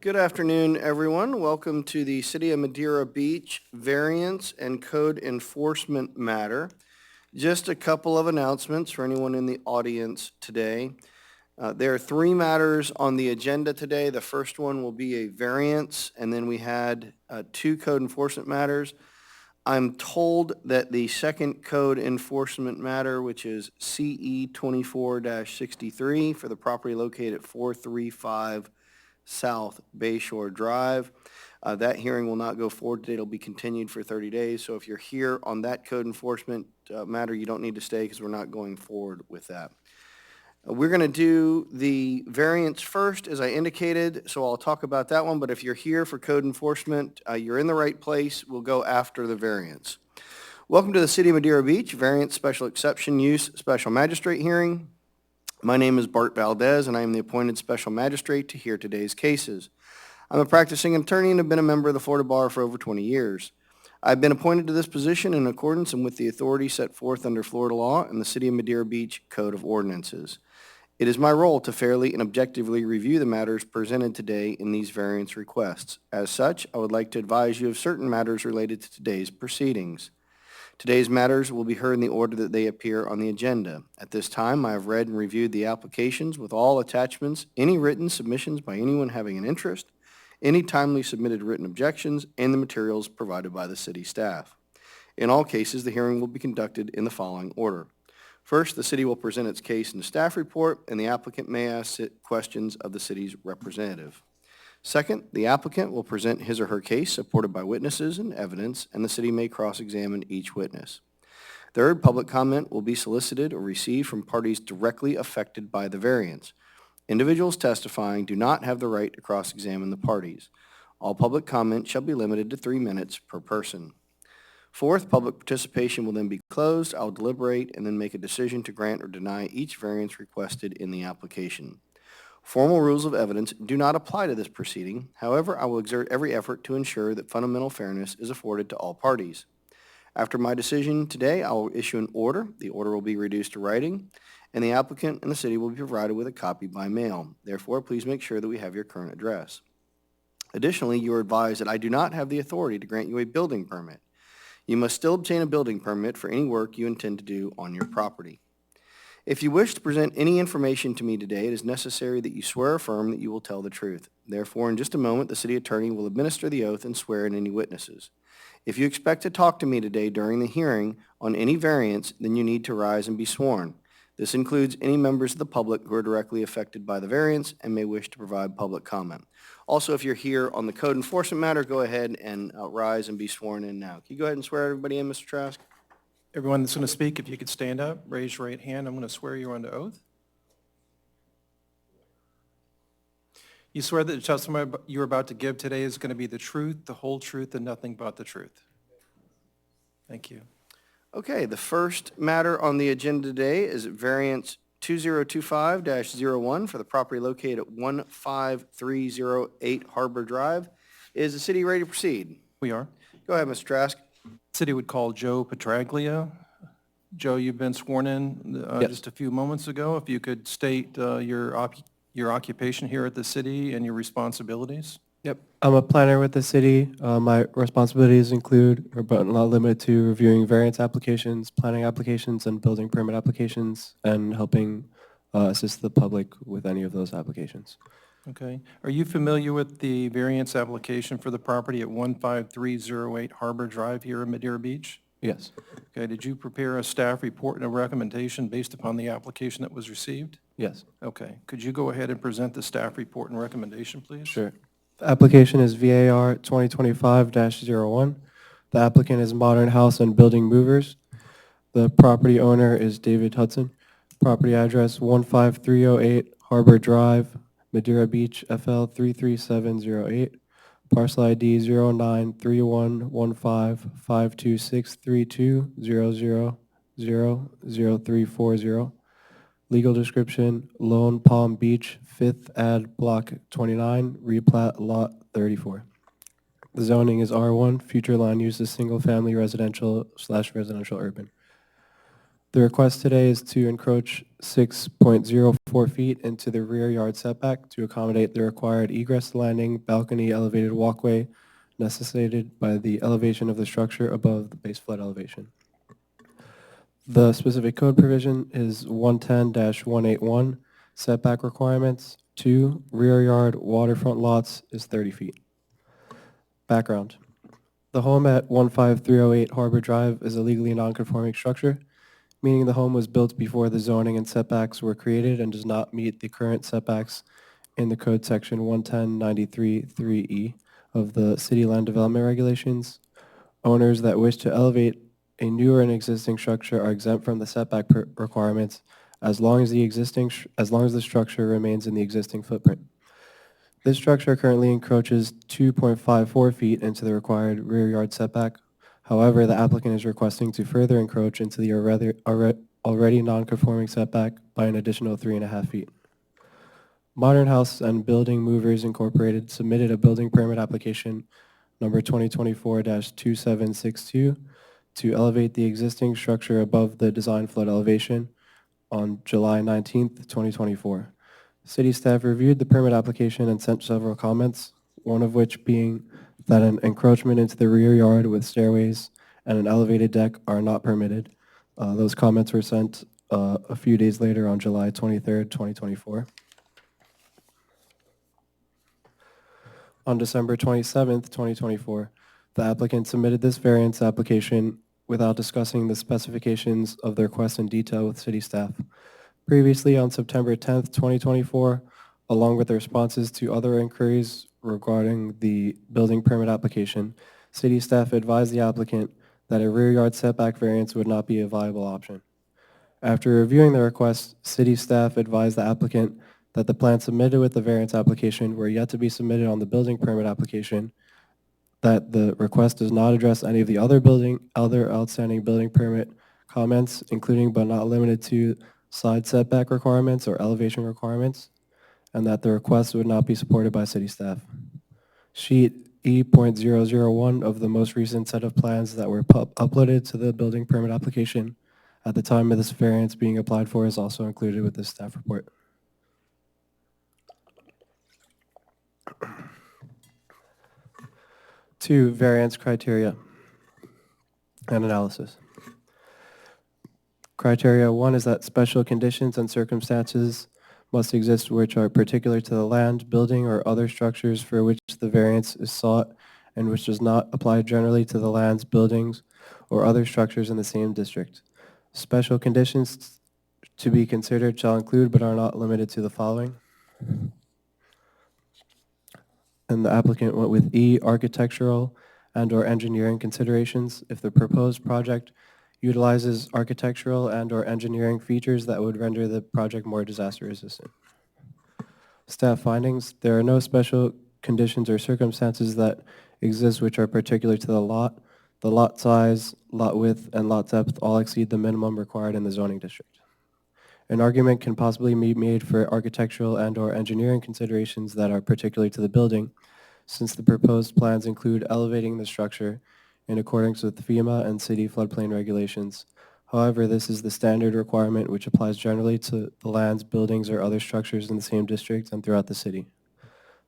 Good afternoon, everyone. Welcome to the City of Madeira Beach Variance and Code Enforcement Matter. Just a couple of announcements for anyone in the audience today. There are three matters on the agenda today. The first one will be a variance, and then we had two code enforcement matters. I'm told that the second code enforcement matter, which is CE 24-63 for the property located at 435 South Bayshore Drive. That hearing will not go forward today. It'll be continued for 30 days. So if you're here on that code enforcement matter, you don't need to stay because we're not going forward with that. We're going to do the variance first, as I indicated, so I'll talk about that one. But if you're here for code enforcement, you're in the right place. We'll go after the variance. Welcome to the City of Madeira Beach Variance Special Exception Use Special Magistrate Hearing. My name is Bart Valdez, and I am the appointed special magistrate to hear today's cases. I'm a practicing attorney and have been a member of the Florida Bar for over 20 years. I've been appointed to this position in accordance and with the authority set forth under Florida law and the City of Madeira Beach Code of Ordinances. It is my role to fairly and objectively review the matters presented today in these variance requests. As such, I would like to advise you of certain matters related to today's proceedings. Today's matters will be heard in the order that they appear on the agenda. At this time, I have read and reviewed the applications with all attachments, any written submissions by anyone having an interest, any timely submitted written objections, and the materials provided by the city staff. In all cases, the hearing will be conducted in the following order. First, the city will present its case in the staff report, and the applicant may ask questions of the city's representative. Second, the applicant will present his or her case supported by witnesses and evidence, and the city may cross-examine each witness. Third, public comment will be solicited or received from parties directly affected by the variance. Individuals testifying do not have the right to cross-examine the parties. All public comment shall be limited to 3 minutes per person. Fourth, public participation will then be closed. I will deliberate and then make a decision to grant or deny each variance requested in the application. Formal rules of evidence do not apply to this proceeding. However, I will exert every effort to ensure that fundamental fairness is afforded to all parties. After my decision today, I will issue an order. The order will be reduced to writing, and the applicant and the city will be provided with a copy by mail. Therefore, please make sure that we have your current address. Additionally, you are advised that I do not have the authority to grant you a building permit. You must still obtain a building permit for any work you intend to do on your property. If you wish to present any information to me today, it is necessary that you swear or affirm that you will tell the truth. Therefore, in just a moment, the city attorney will administer the oath and swear in any witnesses. If you expect to talk to me today during the hearing on any variance, then you need to rise and be sworn. This includes any members of the public who are directly affected by the variance and may wish to provide public comment. Also, if you're here on the code enforcement matter, go ahead and rise and be sworn in now. Can you go ahead and swear everybody in, Mr. Trask? Everyone that's going to speak, if you could stand up, raise your right hand. I'm going to swear you under oath. You swear that the testimony you're about to give today is going to be the truth, the whole truth, and nothing but the truth. Thank you. Okay, the first matter on the agenda today is variance 2025-01 for the property located at 15308 Harbor Drive. Is the city ready to proceed? We are. Go ahead, Mr. Trask. City would call Joe Petraglia. Joe, you've been sworn in Yes. just a few moments ago. If you could state your occupation here at the city and your responsibilities. Yep. I'm a planner with the city. My responsibilities include, but not limited to, reviewing variance applications, planning applications, and building permit applications, and helping assist the public with any of those applications. Okay. Are you familiar with the variance application for the property at 15308 Harbor Drive here in Madeira Beach? Yes. Okay. Did you prepare a staff report and a recommendation based upon the application that was received? Yes. Okay. Could you go ahead and present the staff report and recommendation, please? Sure. The application is VAR 2025-01. The applicant is Modern House and Building Movers. The property owner is David Hudson. Property address 15308 Harbor Drive, Madeira Beach, FL 33708. Parcel ID 093115526320000340. Legal description, Lone Palm Beach, 5th Ad Block 29, replat Lot 34. The zoning is R1, future land use is single-family residential/residential urban. The request today is to encroach 6.04 4 feet into the rear yard setback to accommodate the required egress landing, balcony, elevated walkway necessitated by the elevation of the structure above the base flood elevation. The specific code provision is 110-181, setback requirements. 2, rear yard waterfront lots is 30 feet. Background. The home at 15308 Harbor Drive is a legally non-conforming structure, meaning the home was built before the zoning and setbacks were created and does not meet the current setbacks in the code section 110-93-3E of the City Land Development Regulations. Owners that wish to elevate a new or an existing structure are exempt from the setback requirements as long as the structure remains in the existing footprint. This structure currently encroaches 2.54 feet into the required rear yard setback. However, the applicant is requesting to further encroach into the already non-conforming setback by an additional 3.5 feet. Modern House and Building Movers Incorporated submitted a building permit application number 2024-2762 to elevate the existing structure above the design flood elevation on July 19th, 2024. City staff reviewed the permit application and sent several comments, one of which being that an encroachment into the rear yard with stairways and an elevated deck are not permitted. Those comments were sent a few days later on July 23rd, 2024. On December 27th, 2024, the applicant submitted this variance application without discussing the specifications of the request in detail with city staff. Previously, on September 10th, 2024, along with the responses to other inquiries regarding the building permit application, city staff advised the applicant that a rear yard setback variance would not be a viable option. After reviewing the request, city staff advised the applicant that the plans submitted with the variance application were yet to be submitted on the building permit application, that the request does not address any of the other outstanding building permit comments, including but not limited to side setback requirements or elevation requirements, and that the request would not be supported by city staff. Sheet E.001 of the most recent set of plans that were uploaded to the building permit application at the time of this variance being applied for is also included with this staff report. Two, variance criteria and analysis. Criteria 1 is that special conditions and circumstances must exist which are particular to the land, building, or other structures for which the variance is sought and which does not apply generally to the lands, buildings, or other structures in the same district. Special conditions to be considered shall include but are not limited to the following. And the applicant went with E, architectural and/or engineering considerations. If the proposed project utilizes architectural and/or engineering features that would render the project more disaster resistant. Staff findings, there are no special conditions or circumstances that exist which are particular to the lot. The lot size, lot width, and lot depth all exceed the minimum required in the zoning district. An argument can possibly be made for architectural and/or engineering considerations that are particular to the building, since the proposed plans include elevating the structure in accordance with FEMA and city floodplain regulations. However, this is the standard requirement which applies generally to the lands, buildings, or other structures in the same district and throughout the city.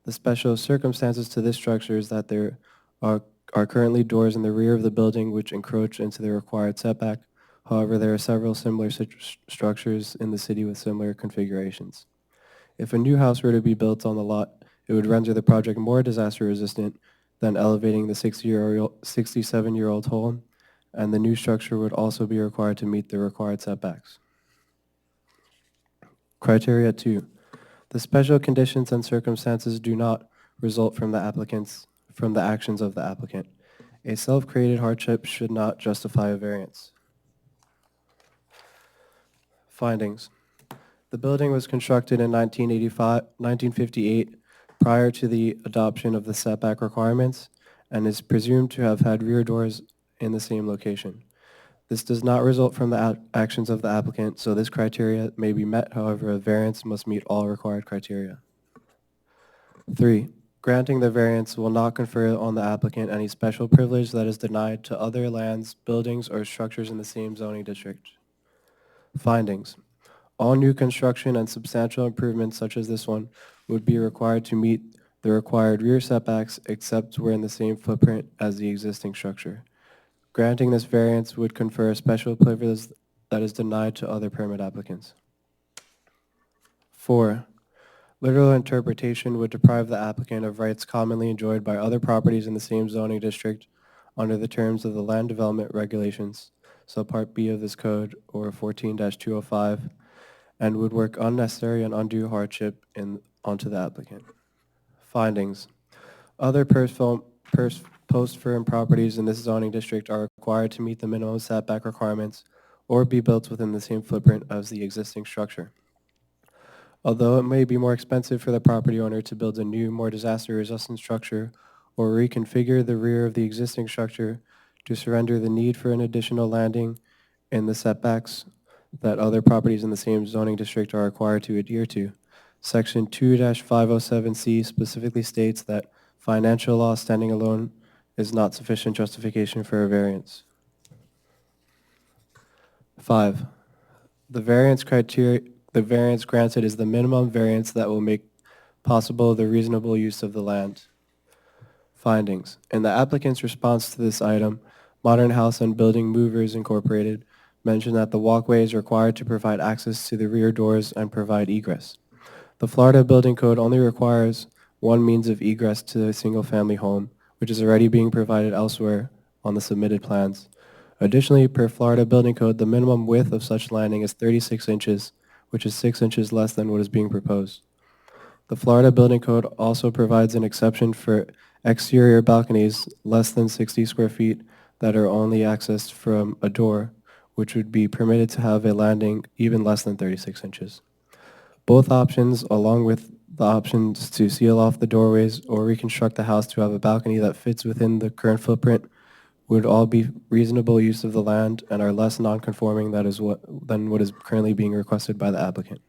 The special circumstances to this structure is that there are currently doors in the rear of the building which encroach into the required setback. However, there are several similar structures in the city with similar configurations. If a new house were to be built on the lot, it would render the project more disaster resistant than elevating the 67-year-old home, and the new structure would also be required to meet the required setbacks. Criteria 2. The special conditions and circumstances do not result from the actions of the applicant. A self-created hardship should not justify a variance. Findings. The building was constructed in 1958 prior to the adoption of the setback requirements and is presumed to have had rear doors in the same location. This does not result from the actions of the applicant, so this criteria may be met. However, a variance must meet all required criteria. 3. Granting the variance will not confer on the applicant any special privilege that is denied to other lands, buildings, or structures in the same zoning district. Findings. All new construction and substantial improvements such as this one would be required to meet the required rear setbacks except where in the same footprint as the existing structure. Granting this variance would confer a special privilege that is denied to other permit applicants. 4. Literal interpretation would deprive the applicant of rights commonly enjoyed by other properties in the same zoning district under the terms of the Land Development Regulations, subpart B of this code, or 14-205, and would work unnecessary and undue hardship onto the applicant. Findings. Other post-firm properties in this zoning district are required to meet the minimum setback requirements or be built within the same footprint as the existing structure. Although it may be more expensive for the property owner to build a new, more disaster-resistant structure or reconfigure the rear of the existing structure to surrender the need for an additional landing in the setbacks that other properties in the same zoning district are required to adhere to. Section 2-507C specifically states that financial loss standing alone is not sufficient justification for a variance. 5. The variance granted is the minimum variance that will make possible the reasonable use of the land. Findings. In the applicant's response to this item, Modern House and Building Movers Incorporated mentioned that the walkway is required to provide access to the rear doors and provide egress. The Florida Building Code only requires one means of egress to a single-family home, which is already being provided elsewhere on the submitted plans. Additionally, per Florida Building Code, the minimum width of such landing is 36 inches, which is 6 inches less than what is being proposed. The Florida Building Code also provides an exception for exterior balconies less than 60 square feet that are only accessed from a door, which would be permitted to have a landing even less than 36 inches. Both options, along with the options to seal off the doorways or reconstruct the house to have a balcony that fits within the current footprint, would all be reasonable use of the land and are less non-conforming than what is currently being requested by the applicant.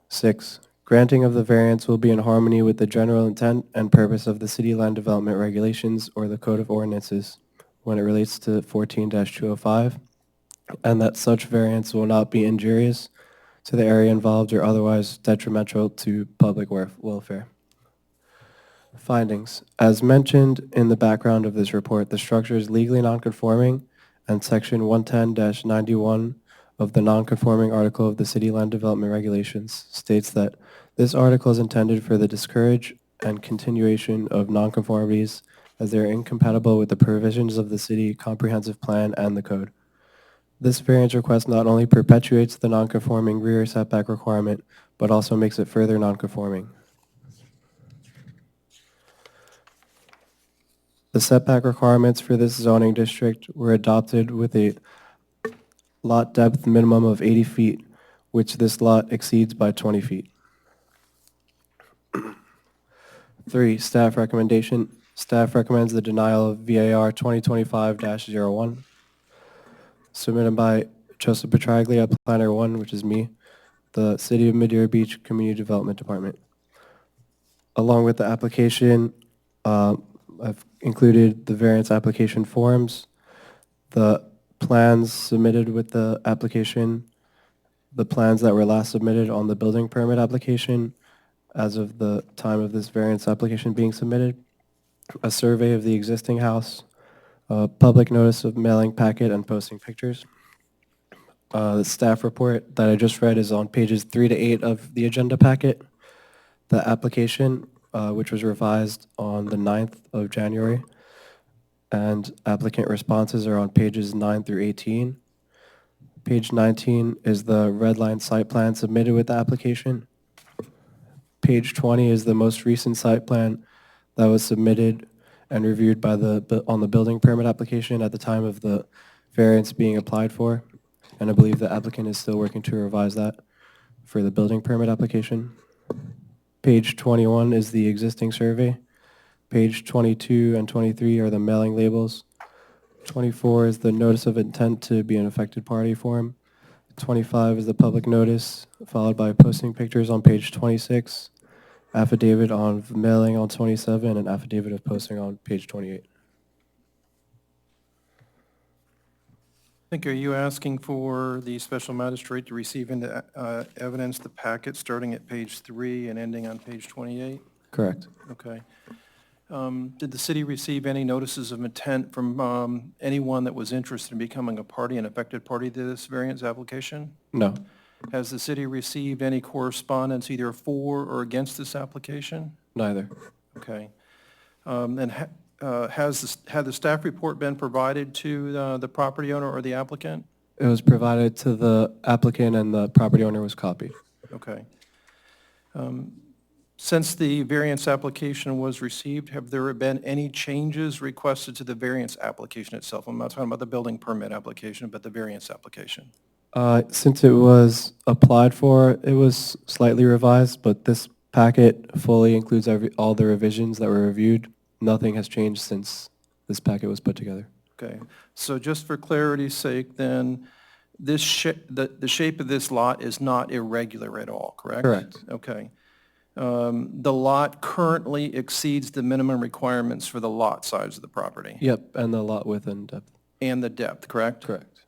6. Granting of the variance will be in harmony with the general intent and purpose of the City Land Development Regulations or the Code of Ordinances when it relates to 14-205, and that such variance will not be injurious to the area involved or otherwise detrimental to public welfare. Findings. As mentioned in the background of this report, the structure is legally nonconforming, and Section 110-91 of the nonconforming article of the City Land Development Regulations states that this article is intended for the discourage and continuation of nonconformities as they are incompatible with the provisions of the city comprehensive plan and the code. This variance request not only perpetuates the nonconforming rear setback requirement, but also makes it further nonconforming. The setback requirements for this zoning district were adopted with a lot depth minimum of 80 feet, which this lot exceeds by 20 feet. 3, staff recommendation. Staff recommends the denial of VAR 2025-01, submitted by Joseph Petraglia, Planner 1, which is me, the City of Madeira Beach Community Development Department. Along with the application, I've included the variance application forms, the plans submitted with the application, the plans that were last submitted on the building permit application as of the time of this variance application being submitted, a survey of the existing house, a public notice of mailing packet and posting pictures. The staff report that I just read is on pages 3 to 8 of the agenda packet. The application, which was revised on the 9th of January, and applicant responses are on pages 9 through 18. Page 19 is the red line site plan submitted with the application. Page 20 is the most recent site plan that was submitted and reviewed by on the building permit application at the time of the variance being applied for. And I believe the applicant is still working to revise that for the building permit application. Page 21 is the existing survey. Page 22 and 23 are the mailing labels. 24 is the notice of intent to be an affected party form. 25 is the public notice, followed by posting pictures on page 26, affidavit on mailing on 27, and affidavit of posting on page 28. Are you asking for the special magistrate to receive into evidence the packet starting at page 3 and ending on page 28? Correct. Okay. Did the city receive any notices of intent from anyone that was interested in becoming a party, an affected party to this variance application? No. Has the city received any correspondence either for or against this application? Neither. Okay. Had the staff report been provided to the property owner or the applicant? It was provided to the applicant and the property owner was copied. Okay. Since the variance application was received, have there been any changes requested to the variance application itself? I'm not talking about the building permit application, but the variance application. Since it was applied for, it was slightly revised, but this packet fully includes all the revisions that were reviewed. Nothing has changed since this packet was put together. Okay. So just for clarity's sake, then, the shape of this lot is not irregular at all, correct? Correct. Okay. The lot currently exceeds the minimum requirements for the lot size of the property? Yep, and the lot width and depth. And the depth, correct? Correct.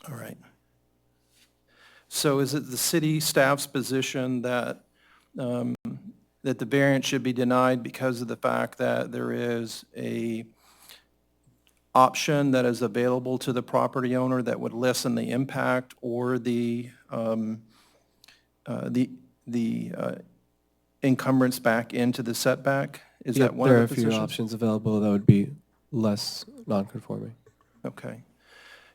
All right. So is it the city staff's position that, that the variance should be denied because of the fact that there is a option that is available to the property owner that would lessen the impact or the encumbrance back into the setback? Is Yep, that one there are of a the few positions? options available that would be less non-conforming. Okay.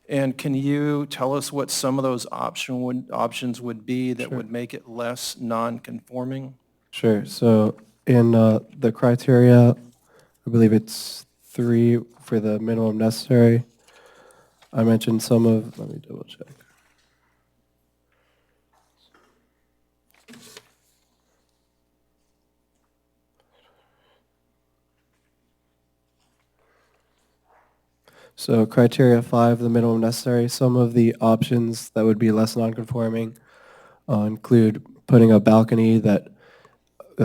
And can you tell us what some of those options would be that Sure. would make it less non-conforming? Sure. So in the criteria, I believe it's 3 for the minimum necessary. I mentioned some of, let me double check. So criteria 5, the minimum necessary, some of the options that would be less non-conforming include putting a balcony that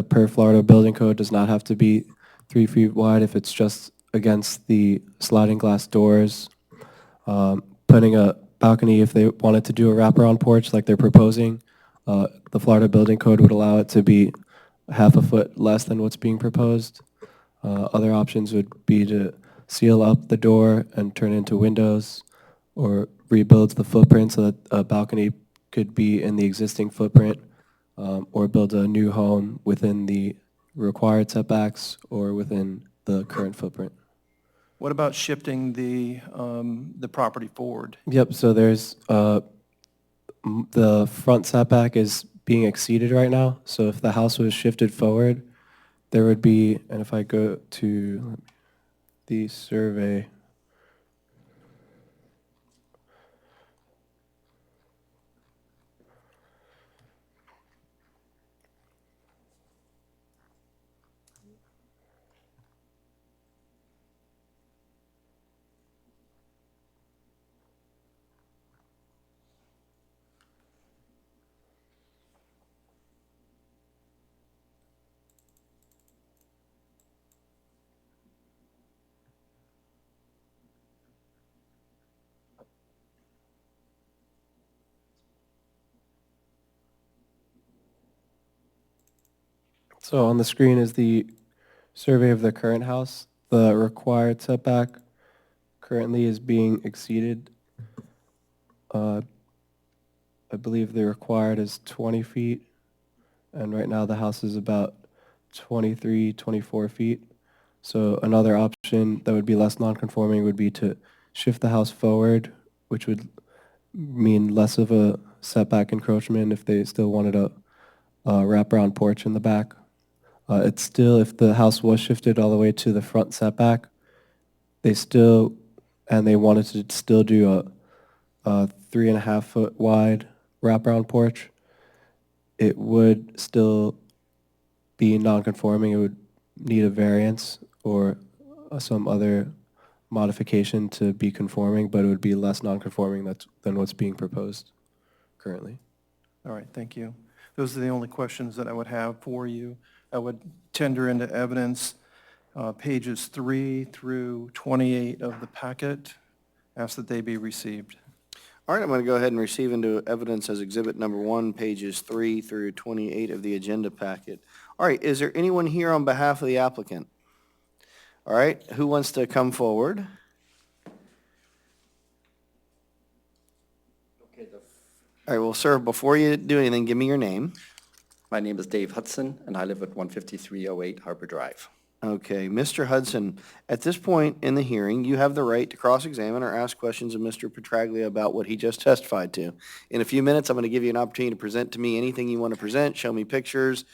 per Florida building code does not have to be 3 feet wide if it's just against the sliding glass doors. Putting a balcony if they wanted to do a wraparound porch like they're proposing. The Florida building code would allow it to be half a foot less than what's being proposed. Other options would be to seal up the door and turn it into windows, or rebuild the footprint so that a balcony could be in the existing footprint, or build a new home within the required setbacks or within the current footprint. What about shifting the property forward? Yep, so there's, the front setback is being exceeded right now, so if the house was shifted forward, there would be, and if I go to the survey, so on the screen is the survey of the current house. The required setback currently is being exceeded. I believe the required is 20 feet, and right now the house is about 23, 24 feet. So another option that would be less non-conforming would be to shift the house forward, which would mean less of a setback encroachment if they still wanted a wraparound porch in the back. It's still, if the house was shifted all the way to the front setback, they wanted to still do a 3.5 foot wide wraparound porch, it would still be non-conforming. It would need a variance or some other modification to be conforming, but it would be less non-conforming than what's being proposed currently. All right, thank you. Those are the only questions that I would have for you. I would tender into evidence pages 3 through 28 of the packet. Ask that they be received. All right, I'm going to go ahead and receive into evidence as Exhibit Number 1, pages 3 through 28 of the agenda packet. All right, is there anyone here on behalf of the applicant? All right, who wants to come forward? All right, well, sir, before you do anything, give me your name. My name is Dave Hudson, and I live at 15308 Harbor Drive. Okay, Mr. Hudson, at this point in the hearing, you have the right to cross-examine or ask questions of Mr. Petraglia about what he just testified to. In a few minutes, I'm going to give you an opportunity to present to me anything you want to present, show me pictures,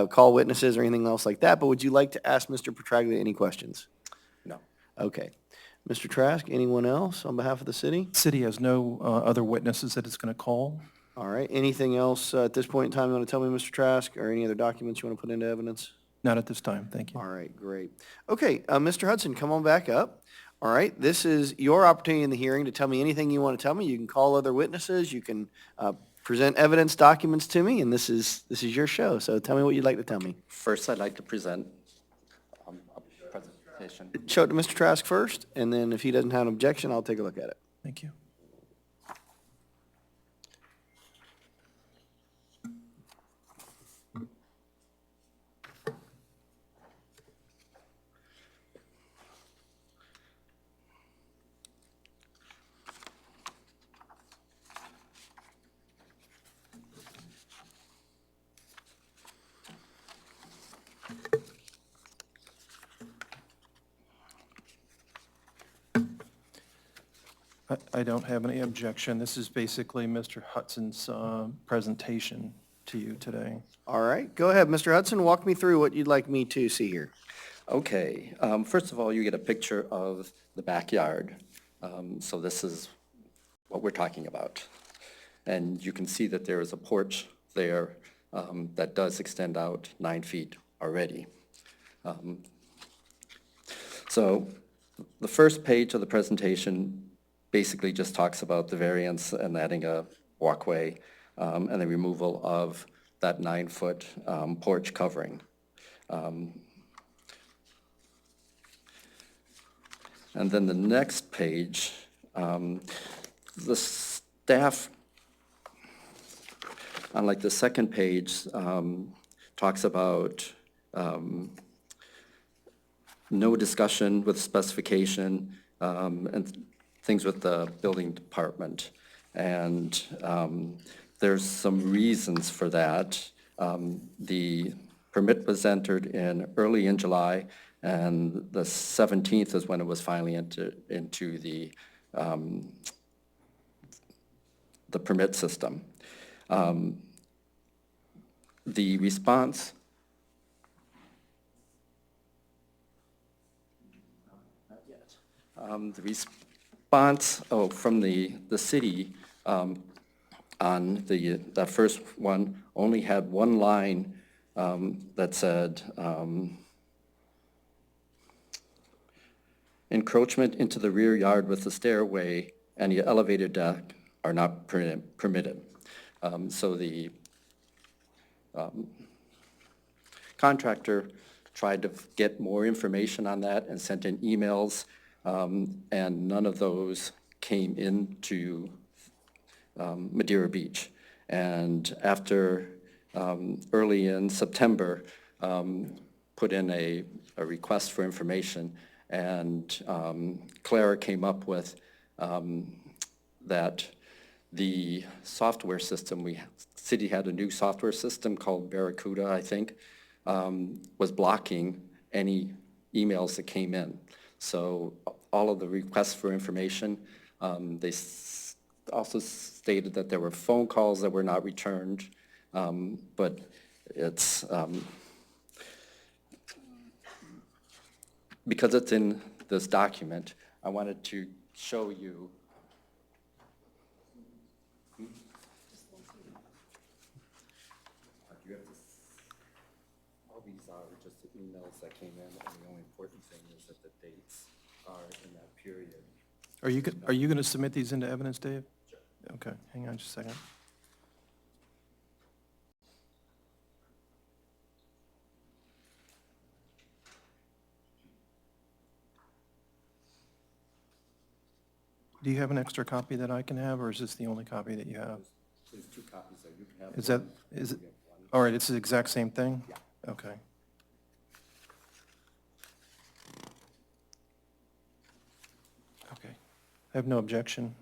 call witnesses, or anything else like that, but would you like to ask Mr. Petraglia any questions? No. Okay. Mr. Trask, anyone else on behalf of the city? City has no other witnesses that it's going to call. All right, anything else at this point in time you want to tell me, Mr. Trask, or any other documents you want to put into evidence? Not at this time, thank you. All right, great. Okay, Mr. Hudson, come on back up. All right, this is your opportunity in the hearing to tell me anything you want to tell me. You can call other witnesses, you can present evidence, documents to me, and this is your show. So tell me what you'd like to tell me. First, I'd like to present a presentation. Show it to Mr. Trask first, and then if he doesn't have an objection, I'll take a look at it. Thank you. I don't have any objection. This is basically Mr. Hudson's presentation to you today. All right, go ahead, Mr. Hudson, walk me through what you'd like me to see here. Okay, first of all, you get a picture of the backyard. So this is what we're talking about. And you can see that there is a porch there that does extend out 9 feet already. So the first page of the presentation basically just talks about the variance and adding a walkway and the removal of that 9-foot porch covering. And then the next page, the staff, on like the second page, talks about no discussion with specification and things with the building department. And there's some reasons for that. The permit was entered early in July, and the 17th is when it was finally entered into the permit system. The response from the city on that first one only had one line that said, encroachment into the rear yard with the stairway and the elevator deck are not permitted. So the contractor tried to get more information on that and sent in emails, and none of those came into Madeira Beach. And after early in September, put in a request for information, and Clara came up with that the software system, city had a new software system called Barracuda, I think, was blocking any emails that came in. So all of the requests for information, they also stated that there were phone calls that were not returned, but it's, because it's in this document, I wanted to show you. All these are just the emails that came in, and the only important thing is that the dates are in that period. Are you going to submit these into evidence, Dave? Sure. Okay, hang on just a second. Do you have an extra copy that I can have, or is this the only copy that you have? There's 2 copies that you can have. Is it, all right, it's the exact same thing? Yeah. Okay. Okay. I have no objection.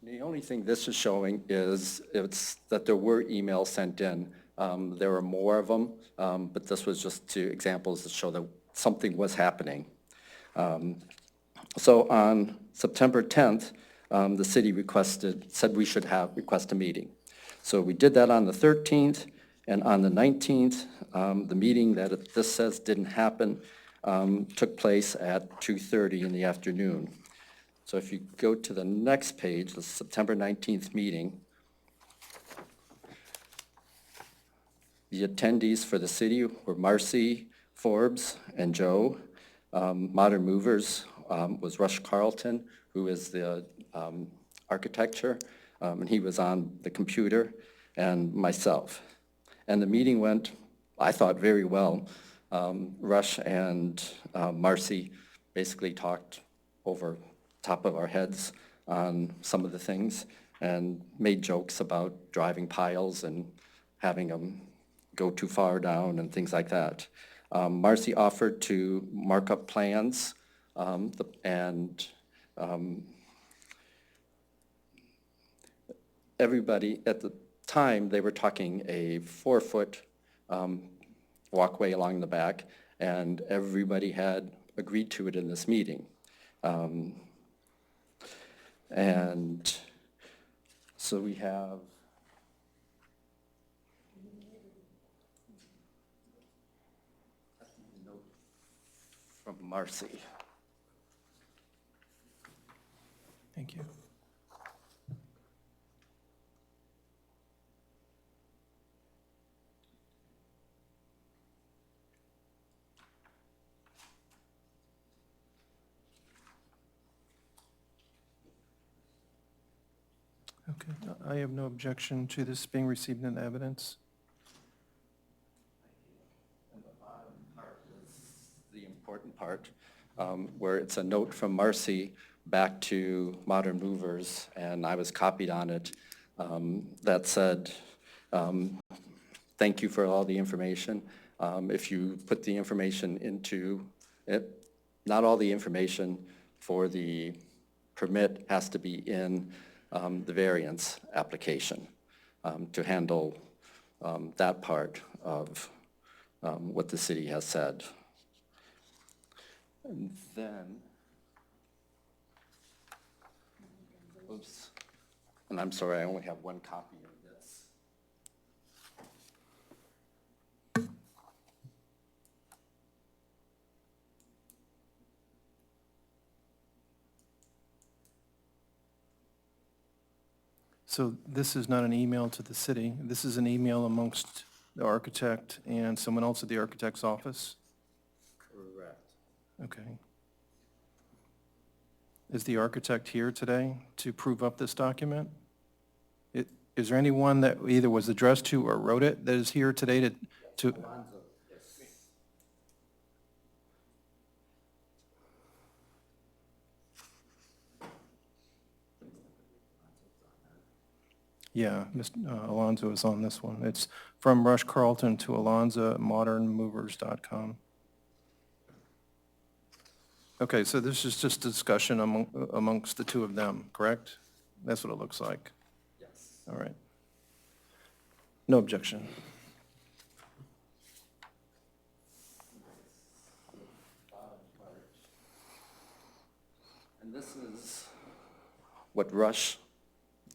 The only thing this is showing is it's that there were emails sent in. There were more of them, but this was just 2 examples to show that something was happening. So on September 10th, the city said we should request a meeting. So we did that on the 13th, and on the 19th, the meeting that this says didn't happen took place at 2:30 in the afternoon. So if you go to the next page, the September 19th meeting, the attendees for the city were Marcy, Forbes, and Joe. Modern Movers was Rush Carlton, who is the architecture, and he was on the computer, and myself. And the meeting went, I thought, very well. Rush and Marcy basically talked over top of our heads on some of the things and made jokes about driving piles and having them go too far down and things like that. Marcy offered to mark up plans and everybody, at the time, they were talking a 4-foot walkway along the back, and everybody had agreed to it in this meeting. And so we have a note from Marcy. Thank you. Okay, I have no objection to this being received in evidence. And the bottom part is the important part, where it's a note from Marcy back to Modern Movers, and I was copied on it, that said, thank you for all the information. If you put the information into it, not all the information for the permit has to be in the variance application to handle that part of what the city has said. And then, oops, and I'm sorry, I only have 1 copy of this. So this is not an email to the city. This is an email amongst the architect and someone else at the architect's office? Correct. Okay. Is the architect here today to prove up this document? Is there anyone that either was addressed to or wrote it that is here today to? Yeah, Mr. Alonzo is on this one. It's from Rush Carlton to Alonzo at modernmovers.com. Okay, so this is just discussion amongst the 2 of them, correct? That's what it looks like. Yes. All right. No objection. And this is what Rush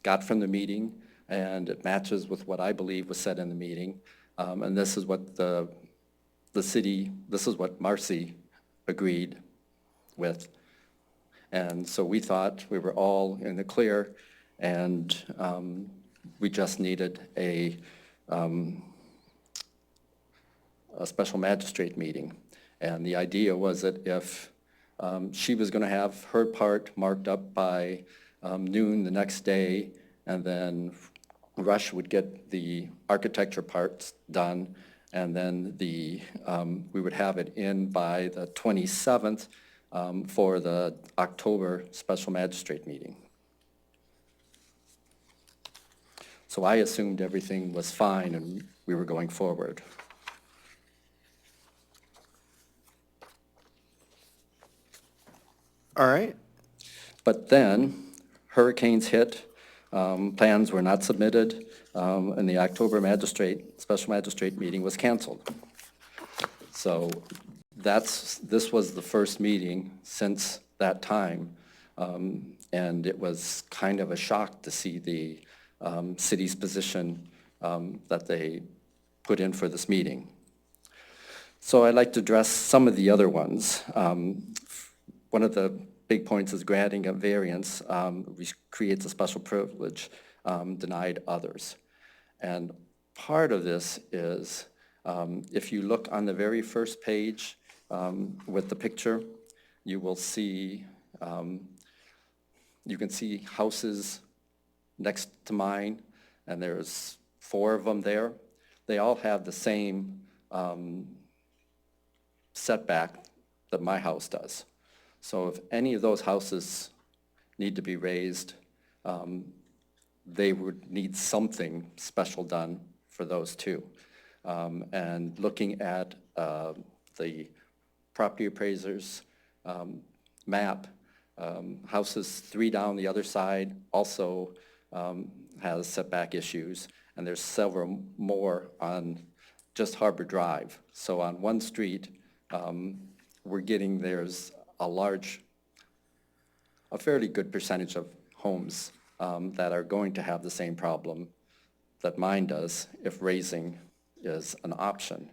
got from the meeting, and it matches with what I believe was said in the meeting. And this is what the city, this is what Marcy agreed with. And so we thought we were all in the clear, and we just needed a special magistrate meeting. And the idea was that if she was going to have her part marked up by noon the next day, and then Rush would get the architecture parts done, and then we would have it in by the 27th for the October special magistrate meeting. So I assumed everything was fine and we were going forward. All right. But then hurricanes hit, plans were not submitted, and the October special magistrate meeting was canceled. So this was the first meeting since that time, and it was kind of a shock to see the city's position that they put in for this meeting. So I'd like to address some of the other ones. One of the big points is granting a variance creates a special privilege denied others. And part of this is, if you look on the very first page with the picture, you will see, you can see houses next to mine, and there's 4 of them there. They all have the same setback that my house does. So if any of those houses need to be raised, they would need something special done for those two. And looking at the property appraiser's map, houses 3 down the other side also has setback issues, and there's several more on just Harbor Drive. So on one street, there's a fairly good percentage of homes that are going to have the same problem that mine does if raising is an option.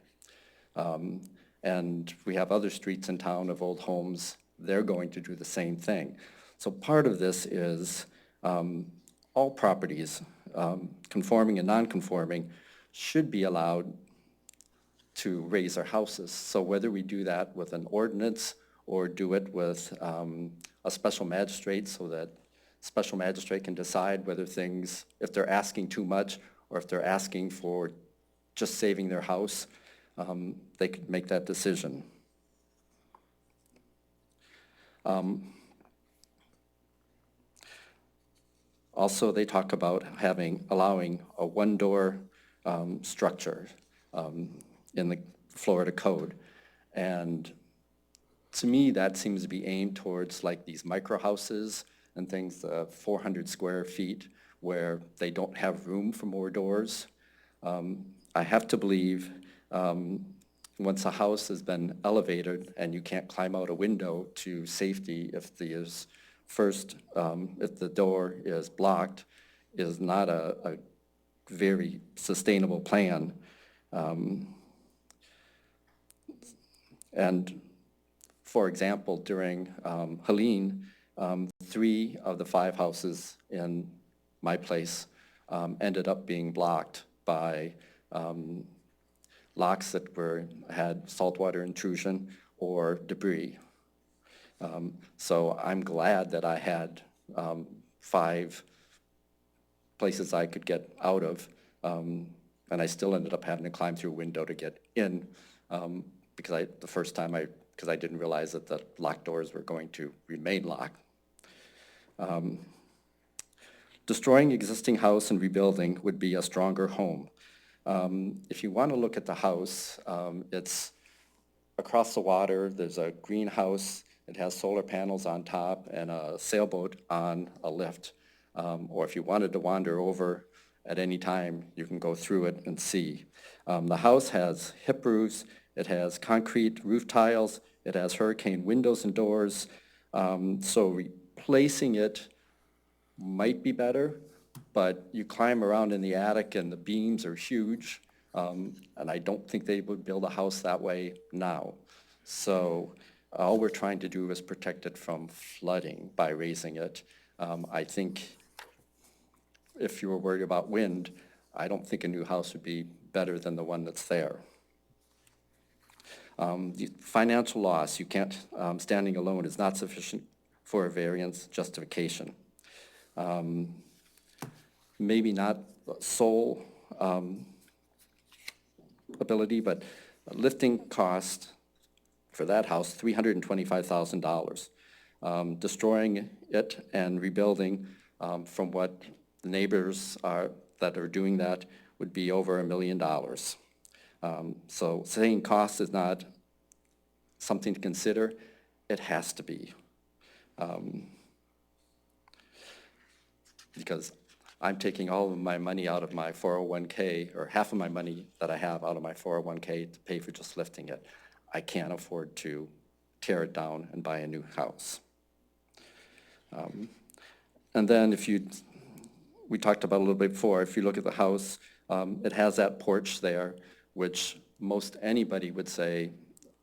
And we have other streets in town of old homes, they're going to do the same thing. So part of this is all properties, conforming and non-conforming, should be allowed to raise their houses. So whether we do that with an ordinance or do it with a special magistrate, so that special magistrate can decide whether things, if they're asking too much or if they're asking for just saving their house, they could make that decision. Also, they talk about allowing a one-door structure in the Florida code. And to me, that seems to be aimed towards like these micro houses and things, 400 square feet, where they don't have room for more doors. I have to believe once a house has been elevated and you can't climb out a window to safety if the door is blocked, is not a very sustainable plan. And for example, during Helene, 3 of the 5 houses in my place ended up being blocked by locks that had saltwater intrusion or debris. So I'm glad that I had 5 places I could get out of, and I still ended up having to climb through a window to get in, because I didn't realize that the locked doors were going to remain locked. Destroying existing house and rebuilding would be a stronger home. If you want to look at the house, it's across the water. There's a greenhouse. It has solar panels on top and a sailboat on a lift. Or if you wanted to wander over at any time, you can go through it and see. The house has hip roofs. It has concrete roof tiles. It has hurricane windows and doors. So replacing it might be better, but you climb around in the attic and the beams are huge, and I don't think they would build a house that way now. So all we're trying to do is protect it from flooding by raising it. I think if you were worried about wind, I don't think a new house would be better than the one that's there. The financial loss, you can't, standing alone is not sufficient for a variance justification. Maybe not sole ability, but lifting cost for that house, $325,000. Destroying it and rebuilding, from what the neighbors are, that are doing that, would be over $1 million. So saying cost is not something to consider, it has to be. Because I'm taking all of my money out of my 401K, or half of my money that I have out of my 401K to pay for just lifting it. I can't afford to tear it down and buy a new house. And then we talked about a little bit before, if you look at the house, it has that porch there, which most anybody would say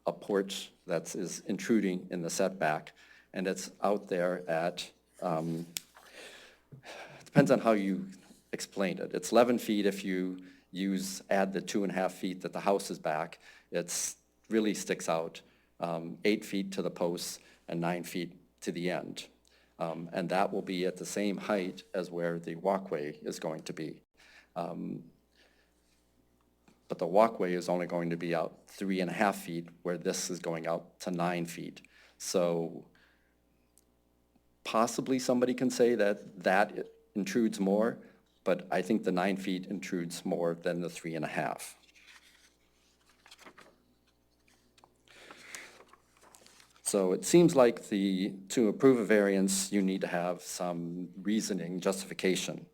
a porch that is intruding in the setback, and it's out there at, depends on how you explain it. It's 11 feet if you add the 2.5 feet that the house is back. It's really sticks out, 8 feet to the posts and 9 feet to the end. And that will be at the same height as where the walkway is going to be. But the walkway is only going to be out 3.5 feet, where this is going out to 9 feet. So possibly somebody can say that intrudes more, but I think the 9 feet intrudes more than the 3.5. So it seems like to approve a variance, you need to have some reasoning, justification.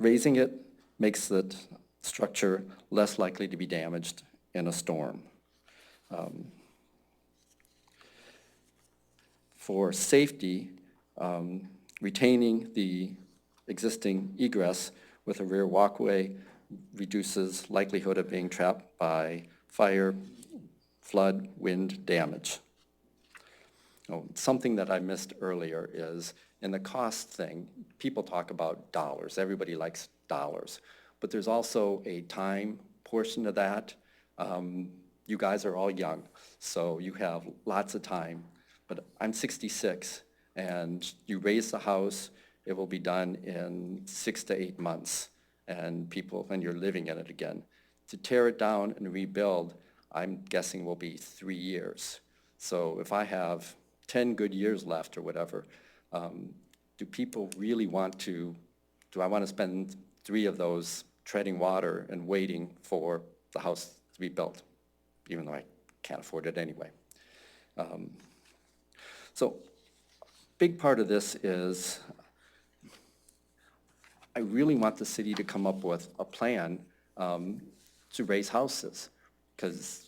Raising it makes the structure less likely to be damaged in a storm. For safety, retaining the existing egress with a rear walkway reduces likelihood of being trapped by fire, flood, wind damage. Something that I missed earlier is, in the cost thing, people talk about dollars. Everybody likes dollars. But there's also a time portion of that. You guys are all young, so you have lots of time. But I'm 66, and you raise the house, it will be done in 6 to 8 months, and you're living in it again. To tear it down and rebuild, I'm guessing will be 3 years. So if I have 10 good years left or whatever, do people really do I want to spend 3 of those treading water and waiting for the house to be built, even though I can't afford it anyway? So big part of this is I really want the city to come up with a plan to raise houses, because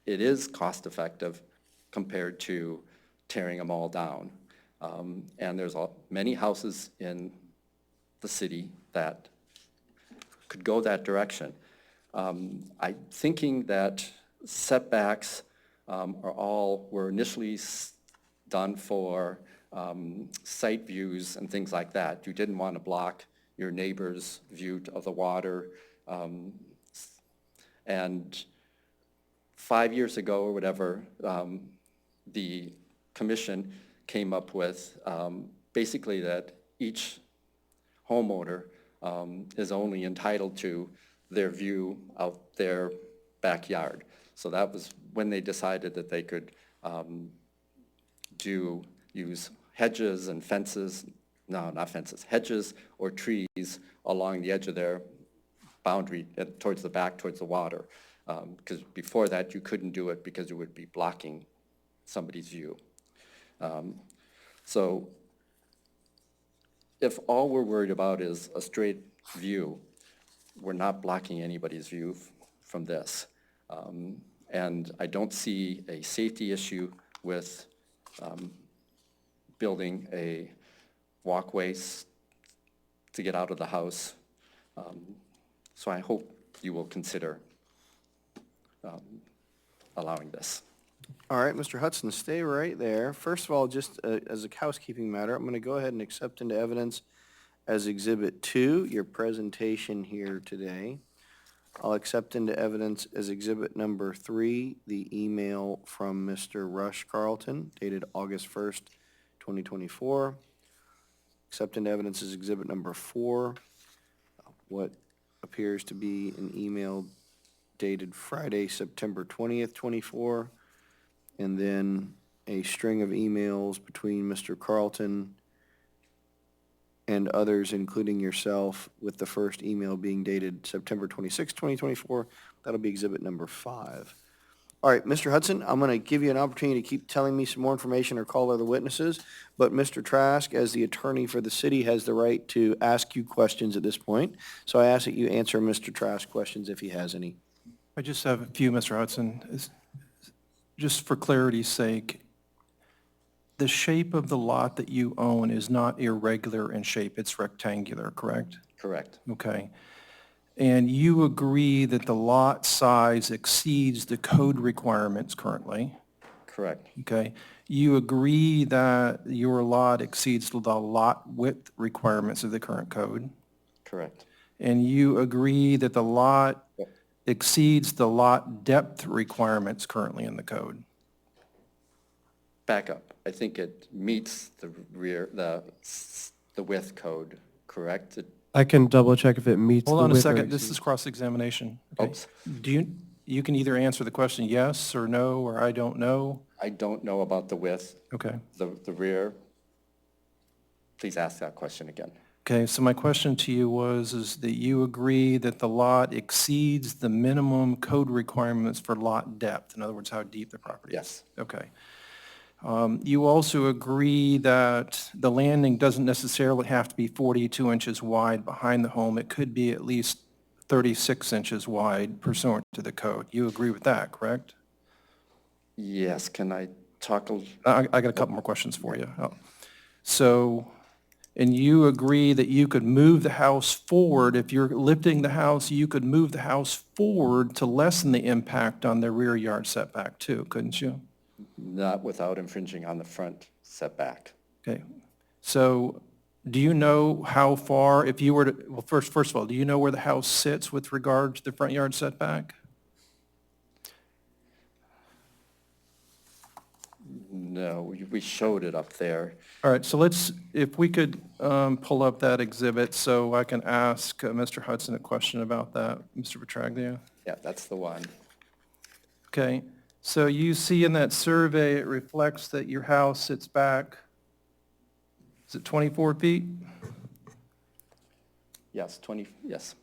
it is cost effective compared to tearing them all down. And there's many houses in the city that could go that direction. I'm thinking that setbacks were initially done for site views and things like that. You didn't want to block your neighbor's view of the water. And 5 years ago or whatever, the commission came up with basically that each homeowner is only entitled to their view out their backyard. So that was when they decided that they could use hedges and fences, no, not fences, hedges or trees along the edge of their boundary towards the back, towards the water. Because before that, you couldn't do it because it would be blocking somebody's view. So if all we're worried about is a straight view, we're not blocking anybody's view from this. And I don't see a safety issue with building a walkways to get out of the house. So I hope you will consider allowing this. All right, Mr. Hudson, stay right there. First of all, just as a housekeeping matter, I'm going to go ahead and accept into evidence as Exhibit 2 your presentation here today. I'll accept into evidence as Exhibit number 3 the email from Mr. Rush Carlton dated August 1st, 2024. Accept into evidence as exhibit number 4, what appears to be an email dated Friday, September 20th, 24, and then a string of emails between Mr. Carlton and others, including yourself, with the first email being dated September 26, 2024. That'll be exhibit number 5. All right, Mr. Hudson, I'm going to give you an opportunity to keep telling me some more information or call other witnesses, but Mr. Trask, as the attorney for the city, has the right to ask you questions at this point. So I ask that you answer Mr. Trask's questions if he has any. I just have a few, Mr. Hudson. Just for clarity's sake, the shape of the lot that you own is not irregular in shape, it's rectangular, correct? Correct. Okay. And you agree that the lot size exceeds the code requirements currently, Correct. okay? You agree that your lot exceeds the lot width requirements of the current code, Correct. and you agree that the lot Yep. exceeds the lot depth requirements currently in the code. Back up. I think it meets the rear, the width code, correct? I can double check if it meets the Hold on a width or second, this exceeds. is cross-examination. Okay. Oops. You can either answer the question yes or no, or I don't know. I don't know about the width, Okay. the rear. Please ask that question again. Okay, so my question to you is that you agree that the lot exceeds the minimum code requirements for lot depth, in other words, how deep the property is? Yes. Okay. You also agree that the landing doesn't necessarily have to be 42 inches wide behind the home. It could be at least 36 inches wide pursuant to the code. You agree with that, correct? Yes, can I talk I got a couple more questions for you. So, and you agree that you could move the house forward, if you're lifting the house, you could move the house forward to lessen the impact on the rear yard setback too, couldn't you? not without infringing on the front setback? Okay. So do you know how far, if you were to, well, first of all, do you know where the house sits with regard to the front yard setback? No, we showed it up there. All right, so let's, if we could pull up that exhibit so I can ask Mr. Hudson a question about that. Mr. Petraglia? Yeah, that's the one. Okay, so you see in that survey, it reflects that your house sits back, is it 24 feet? Yes, 20, yes.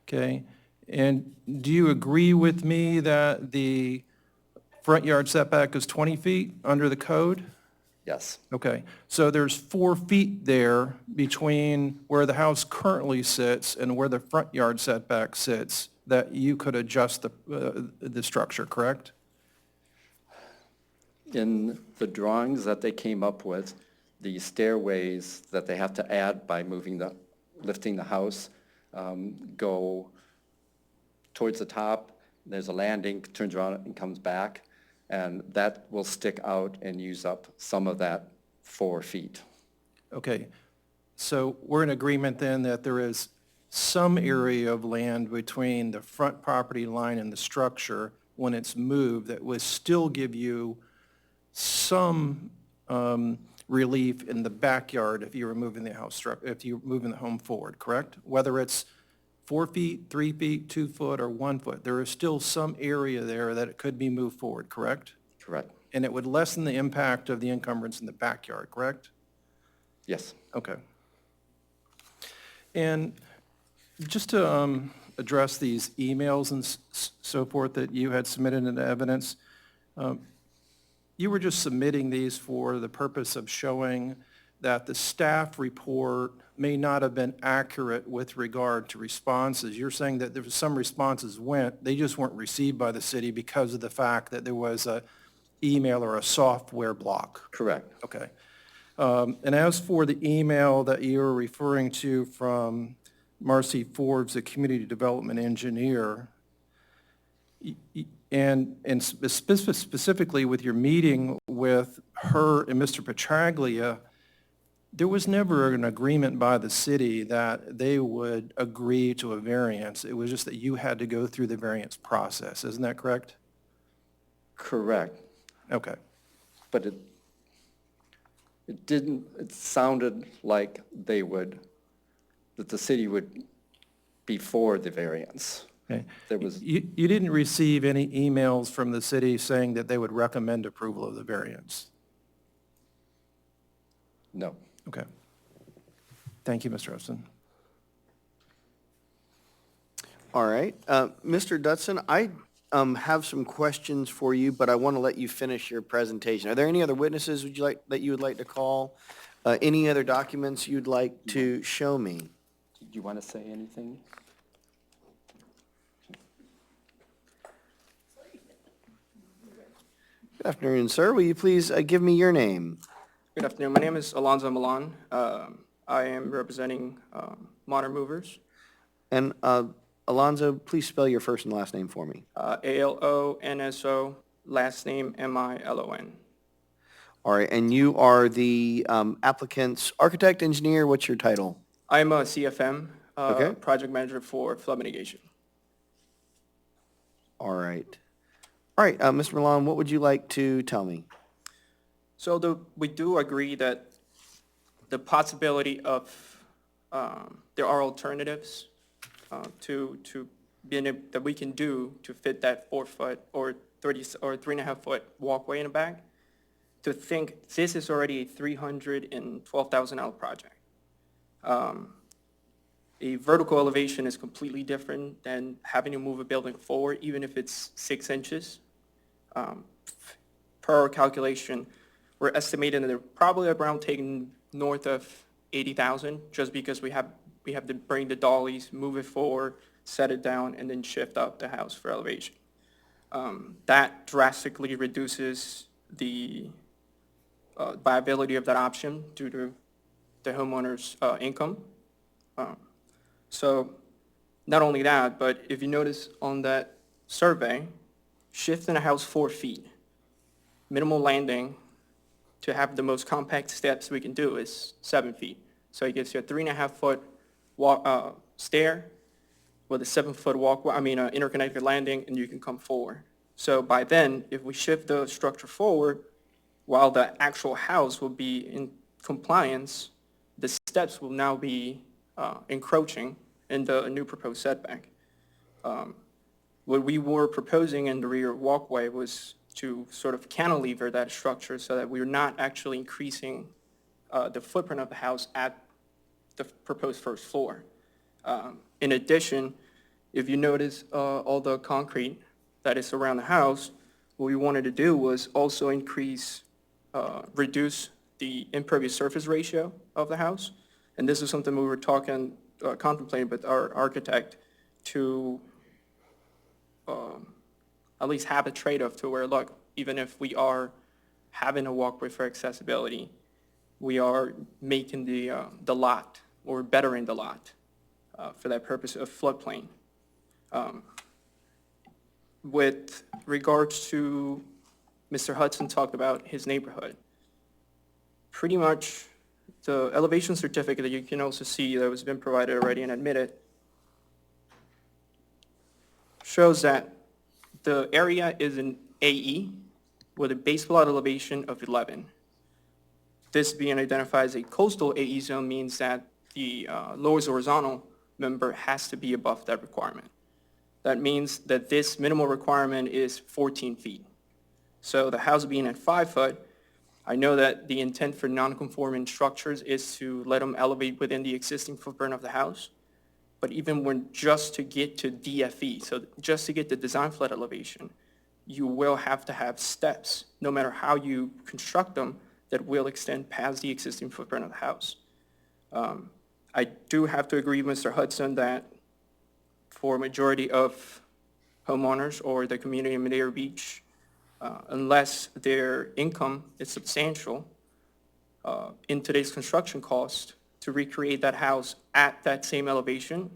Okay, and do you agree with me that the front yard setback is 20 feet under the code? Yes, Okay, so there's 4 feet there between where the house currently sits and where the front yard setback sits that you could adjust the structure, correct? in the drawings that they came up with, the stairways that they have to add by lifting the house, go towards the top, there's a landing, turns around and comes back, and that will stick out and use up some of that 4 feet. Okay, so we're in agreement then that there is some area of land between the front property line and the structure when it's moved that would still give you some relief in the backyard if you were moving the house, if you're moving the home forward, correct? Whether it's 4 feet, 3 feet, 2 foot, or 1 foot, there is still some area there that it could be moved forward, correct? Correct. And it would lessen the impact of the encumbrance in the backyard, correct? Yes. Okay. And just to address these emails and so forth that you had submitted into evidence, you were just submitting these for the purpose of showing that the staff report may not have been accurate with regard to responses. You're saying that there was some responses they just weren't received by the city because of the fact that there was a email or a software block. Correct. Okay. And as for the email that you're referring to from Marcy Forbes, the community development engineer, and specifically with your meeting with her and Mr. Petraglia, there was never an agreement by the city that they would agree to a variance. It was just that you had to go through the variance process. Isn't that correct? Correct. Okay. But It sounded like that the city would be for the variance. Okay. There was, You didn't receive any emails from the city saying that they would recommend approval of the variance? no. Okay. Thank you, Mr. Hudson. All right. Mr. Dutson, I have some questions for you, but I want to let you finish your presentation. Are there any other witnesses that you would like to call? Any other documents you'd like to show me? Do you want to say anything? Good afternoon, sir. Will you please give me your name? Good afternoon. My name is Alonzo Milan. I am representing Modern Movers, And Alonzo, please spell your first and last name for me. ALONSO, last name MILON. All right, and you are the applicant's architect, engineer, what's your title? I'm a CFM, Okay. project manager for flood mitigation. All right. All right, Mr. Milan, what would you like to tell me? So we do agree that the possibility of, there are alternatives to being able, that we can do to fit that 4-foot or 3.5-foot walkway in the back. To think this is already a $312,000 project. A vertical elevation is completely different than having to move a building forward, even if it's 6 inches. Per our calculation, we're estimating that they're probably around taking north of 80,000, just because we have to bring the dollies, move it forward, set it down, and then shift up the house for elevation. That drastically reduces the viability of that option due to the homeowner's income. So not only that, but if you notice on that survey, shifting a house 4 feet, minimal landing to have the most compact steps we can do is 7 feet. So it gives you a 3.5-foot stair with a 7-foot walkway, interconnected landing, and you can come forward. So by then, if we shift the structure forward, while the actual house will be in compliance, the steps will now be encroaching in the new proposed setback. What we were proposing in the rear walkway was to sort of cantilever that structure so that we're not actually increasing the footprint of the house at the proposed first floor. In addition, if you notice all the concrete that is around the house, what we wanted to do was also reduce the impervious surface ratio of the house. And this is something we were contemplating with our architect to at least have a trade-off to where, look, even if we are having a walkway for accessibility, we are making the lot, or bettering the lot for that purpose of floodplain. With regards to Mr. Hudson talked about his neighborhood, pretty much the elevation certificate that you can also see that has been provided already and admitted shows that the area is an AE with a base flood elevation of 11. This being identified as a coastal AE zone means that the lowest horizontal member has to be above that requirement. That means that this minimal requirement is 14 feet. So the house being at 5 foot, I know that the intent for non-conforming structures is to let them elevate within the existing footprint of the house. But even when just to get to DFE, so just to get the design flood elevation, you will have to have steps, no matter how you construct them, that will extend past the existing footprint of the house. I do have to agree with Mr. Hudson that for a majority of homeowners or the community in Madeira Beach, unless their income is substantial, in today's construction cost, to recreate that house at that same elevation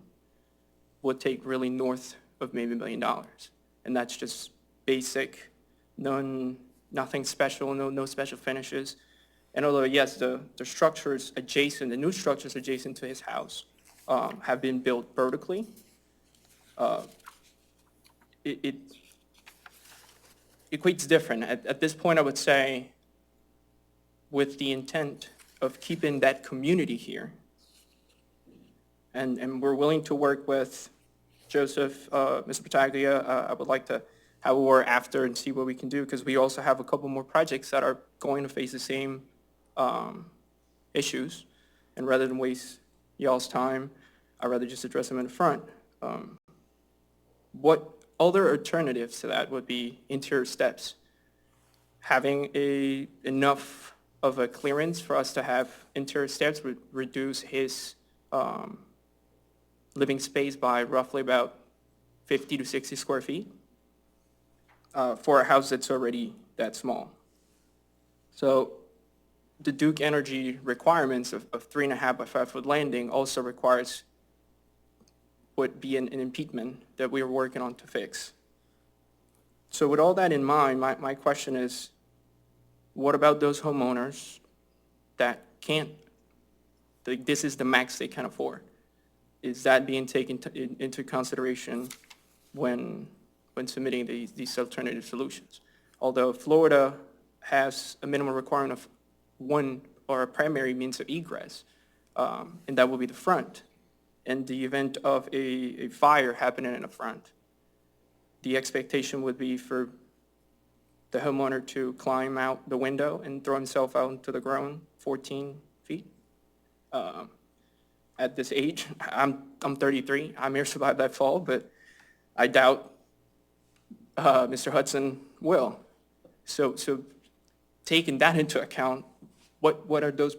would take really north of maybe $1 million. And that's just basic, nothing special, no special finishes. And although, yes, the structures adjacent, the new structures adjacent to his house have been built vertically, it equates different. At this point, I would say with the intent of keeping that community here. And we're willing to work with Joseph, Mr. Pataglia. I would like to have a word after and see what we can do, because we also have a couple more projects that are going to face the same issues. And rather than waste y'all's time, I'd rather just address them in the front. What other alternatives to that would be interior steps? Having enough of a clearance for us to have interior steps would reduce his living space by roughly about 50 to 60 square feet for a house that's already that small. So the Duke Energy requirements of 3.5 by 5 foot landing also requires would be an impediment that we are working on to fix. So with all that in mind, my question is, what about those homeowners that can't, this is the max they can afford? Is that being taken into consideration when submitting these alternative solutions? Although Florida has a minimum requirement of one or a primary means of egress, and that will be the front. In the event of a fire happening in the front, the expectation would be for the homeowner to climb out the window and throw himself out into the ground 14 feet. At this age, I'm 33. I may have survived that fall, but I doubt Mr. Hudson will. So taking that into account, what are those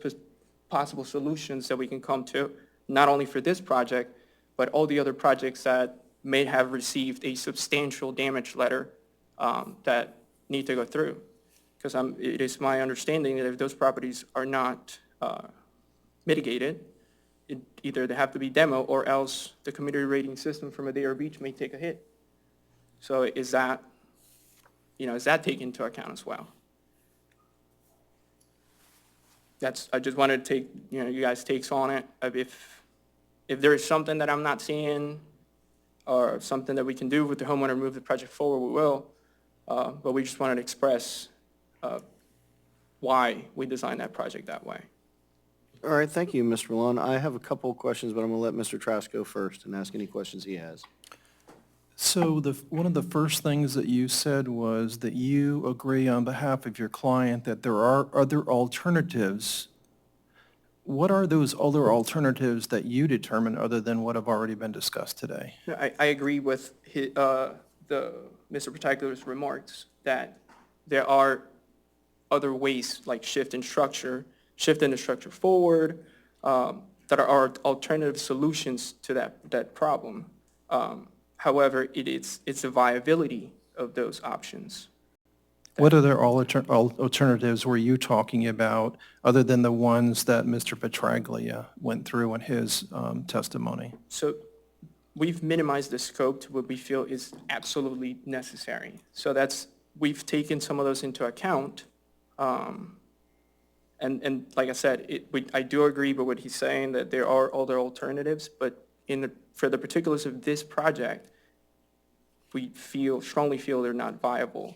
possible solutions that we can come to, not only for this project, but all the other projects that may have received a substantial damage letter that need to go through? Because it is my understanding that if those properties are not mitigated, either they have to be demo or else the community rating system from Madeira Beach may take a hit. So is that taken into account as well? I just wanted to take, you guys' takes on it. If there is something that I'm not seeing or something that we can do with the homeowner, move the project forward, we will. But we just wanted to express why we designed that project that way. All right, thank you, Mr. Malone. I have a couple of questions, but I'm going to let Mr. Trask go first and ask any questions he has. So one of the first things that you said was that you agree on behalf of your client that there are other alternatives. What are those other alternatives that you determine other than what have already been discussed today? I agree with Mr. Particular's remarks that there are other ways, like shifting the structure forward, that are alternative solutions to that problem. However, it's the viability of those options. What other alternatives were you talking about other than the ones that Mr. Petraglia went through in his testimony? So we've minimized the scope to what we feel is absolutely necessary. So we've taken some of those into account. And like I said, I do agree with what he's saying, that there are other alternatives, but for the particulars of this project, we strongly feel they're not viable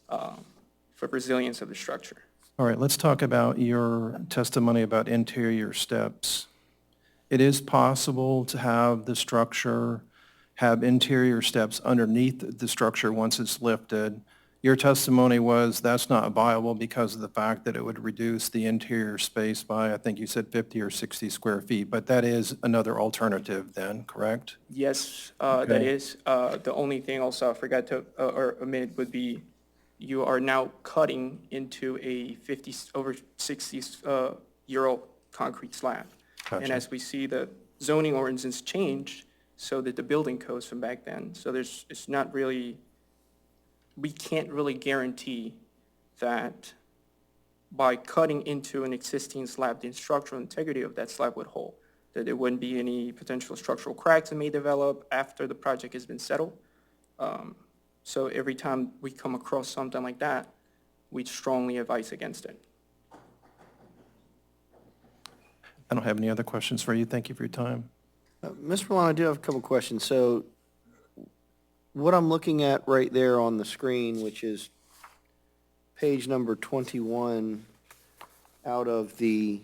for resilience of the structure. All right, let's talk about your testimony about interior steps. It is possible to have the structure have interior steps underneath the structure once it's lifted. Your testimony was that's not viable because of the fact that it would reduce the interior space by, I think you said 50 or 60 square feet, but that is another alternative then, correct? Yes, Okay. that is. The only thing also I forgot to or omit would be you are now cutting into a over 60-year-old concrete slab. Gotcha. And as we see, the zoning ordinance changed so that the building codes from back then. So it's not really, we can't really guarantee that by cutting into an existing slab, the structural integrity of that slab would hold, that there wouldn't be any potential structural cracks that may develop after the project has been settled. So every time we come across something like that, we strongly advise against it. I don't have any other questions for you. Thank you for your time. Mr. Malone, I do have a couple questions. So what I'm looking at right there on the screen, which is page number 21, out of the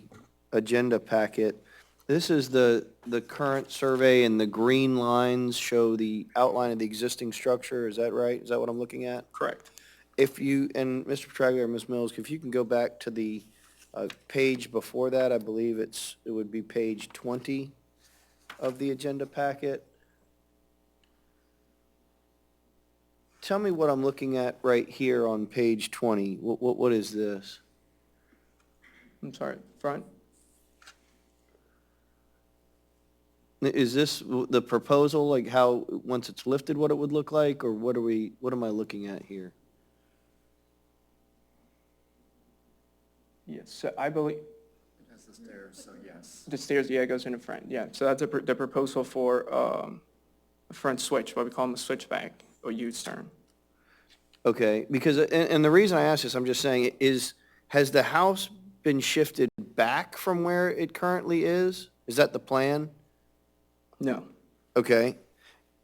agenda packet. This is the current survey, and the green lines show the outline of the existing structure. Is that right? Is that what I'm looking at? Correct. If you, and Mr. Petraglia or Ms. Mills, if you can go back to the page before that, I believe it would be page 20 of the agenda packet. Tell me what I'm looking at right here on page 20. What is this? I'm sorry, front? Is this the proposal, like how, once it's lifted, what it would look like, or what am I looking at here? Yes, so I believe, That's the stairs, so yes. the stairs, yeah, goes in the front, yeah. So that's the proposal for a front switch, what we call them a switchback or U-turn. Okay, because, and the reason I ask this, I'm just saying, has the house been shifted back from where it currently is? Is that the plan? No, Okay,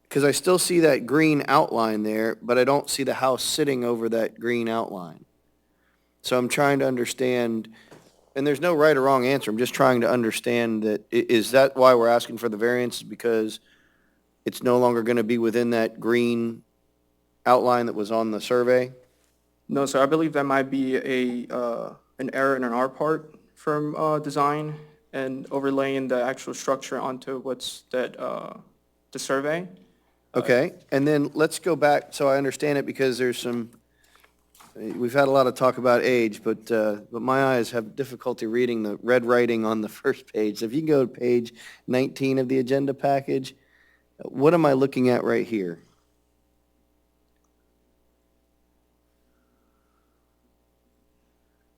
because I still see that green outline there, but I don't see the house sitting over that green outline. So I'm trying to understand, and there's no right or wrong answer, I'm just trying to understand that, is that why we're asking for the variance, because it's no longer going to be within that green outline that was on the survey? no, sir, I believe that might be an error in our part from design and overlaying the actual structure onto what's that, the survey. Okay, and then let's go back, so I understand it, because there's some, we've had a lot of talk about age, but my eyes have difficulty reading the red writing on the first page. So if you can go to page 19 of the agenda package, what am I looking at right here?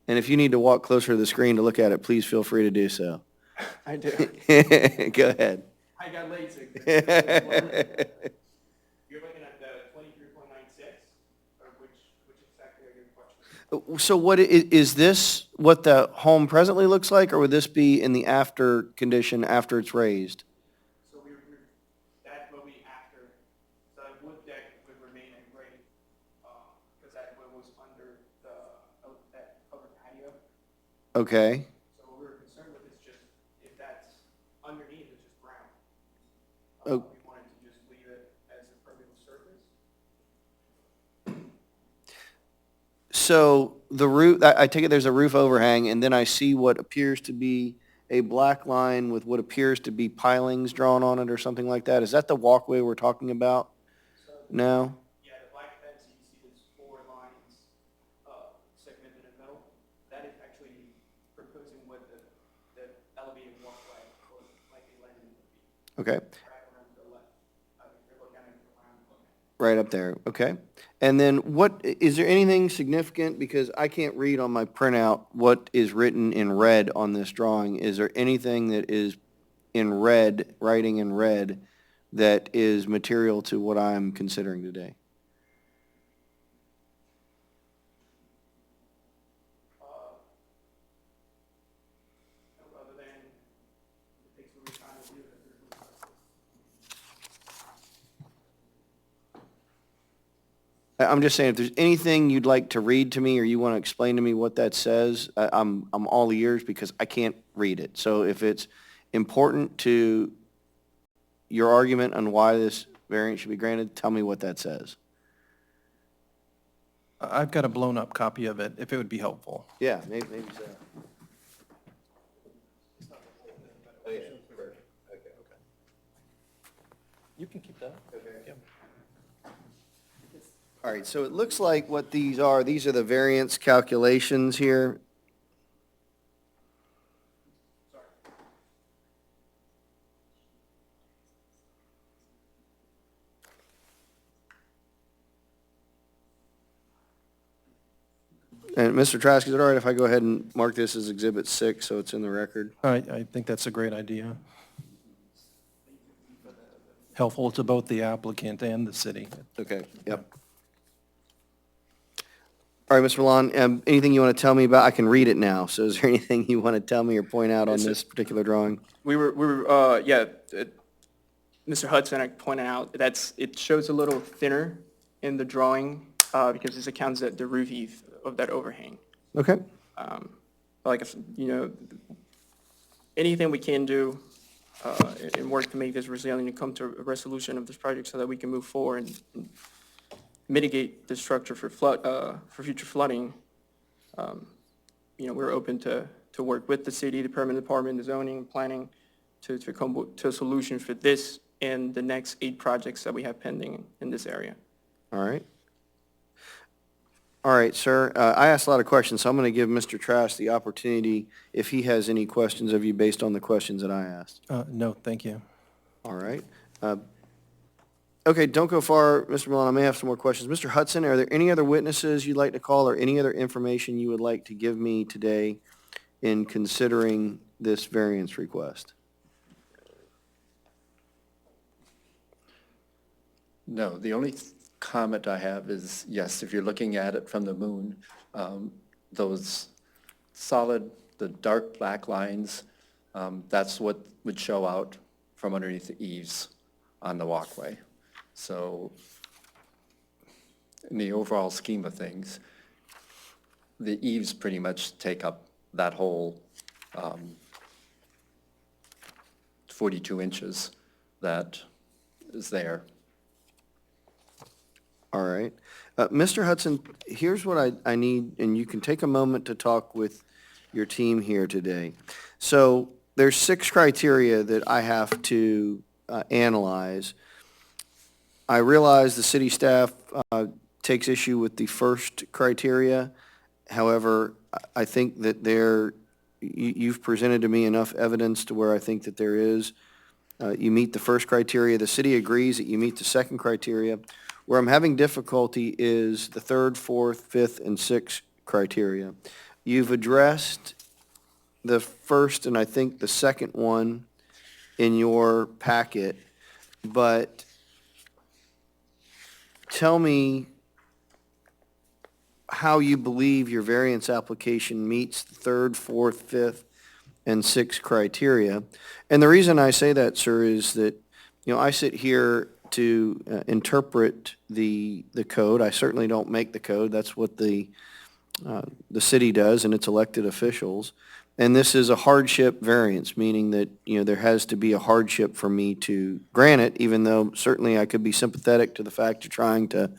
And if you need to walk closer to the screen to look at it, please feel free to do so. I do. Go ahead. I got lazy. You're looking at the 23.96, or which exactly are your questions? So what, is this what the home presently looks like, or would this be in the after condition after it's raised? So that will be after, the wood deck would remain in grade, because that was under that covered patio. Okay, So what we were concerned with is just, if that's underneath, it's just brown. Oh. We wanted to just leave it as a permeable surface. so the roof, I take it there's a roof overhang, and then I see what appears to be a black line with what appears to be pilings drawn on it or something like that. Is that the walkway we're talking about now? Yeah, the black fence, you see there's 4 lines segmented in the middle. That is actually proposing what the elevated walkway or like a landing would be, Okay, right around to the left. If you're looking at it around the corner. right up there, okay. And then is there anything significant, because I can't read on my printout what is written in red on this drawing. Is there anything that is in red, writing in red, that is material to what I'm considering today? Other than it takes a little time to do it. I'm just saying, if there's anything you'd like to read to me, or you want to explain to me what that says, I'm all ears, because I can't read it. So if it's important to your argument on why this variance should be granted, tell me what that says. I've got a blown-up copy of it, if it would be helpful. Yeah, maybe so. You can keep that. All right, so it looks like what these are the variance calculations here. And Mr. Trask, is it all right if I go ahead and mark this as Exhibit 6, so it's in the record? I think that's a great idea. Helpful to both the applicant and the city. Okay, yep. All right, Mr. Milan, anything you want to tell me about? I can read it now, so is there anything you want to tell me or point out on this particular drawing? Mr. Hudson, I pointed out, it shows a little thinner in the drawing, because this accounts at the roof eave of that overhang. Okay, like, anything we can do and work to make this resilient and come to a resolution of this project so that we can move forward and mitigate the structure for for future flooding. We're open to work with the city, the permanent department, the zoning, planning, to come to a solution for this and the next 8 projects that we have pending in this area. All right. All right, sir. I asked a lot of questions, so I'm going to give Mr. Trask the opportunity if he has any questions of you based on the questions that I asked. No, thank you. All right. Okay, don't go far, Mr. Millen. I may have some more questions. Mr. Hudson, are there any other witnesses you'd like to call or any other information you would like to give me today in considering this variance request? No, the only comment I have is, yes, if you're looking at it from the moon, those solid, the dark black lines, that's what would show out from underneath the eaves on the walkway. So in the overall scheme of things, the eaves pretty much take up that whole 42 inches that is there. All right. Mr. Hudson, here's what I need, and you can take a moment to talk with your team here today. So there's 6 criteria that I have to analyze. I realize the city staff takes issue with the first criteria. However, I think that you've presented to me enough evidence to where I think that there is. You meet the first criteria. The city agrees that you meet the second criteria. Where I'm having difficulty is the 3rd, 4th, 5th, and 6th criteria. You've addressed the first and I think the second one in your packet, but tell me how you believe your variance application meets the 3rd, 4th, 5th, and 6th criteria. And the reason I say that, sir, is that, I sit here to interpret the code. I certainly don't make the code. That's what the city does and its elected officials. And this is a hardship variance, meaning that, there has to be a hardship for me to grant it, even though certainly I could be sympathetic to the fact of trying to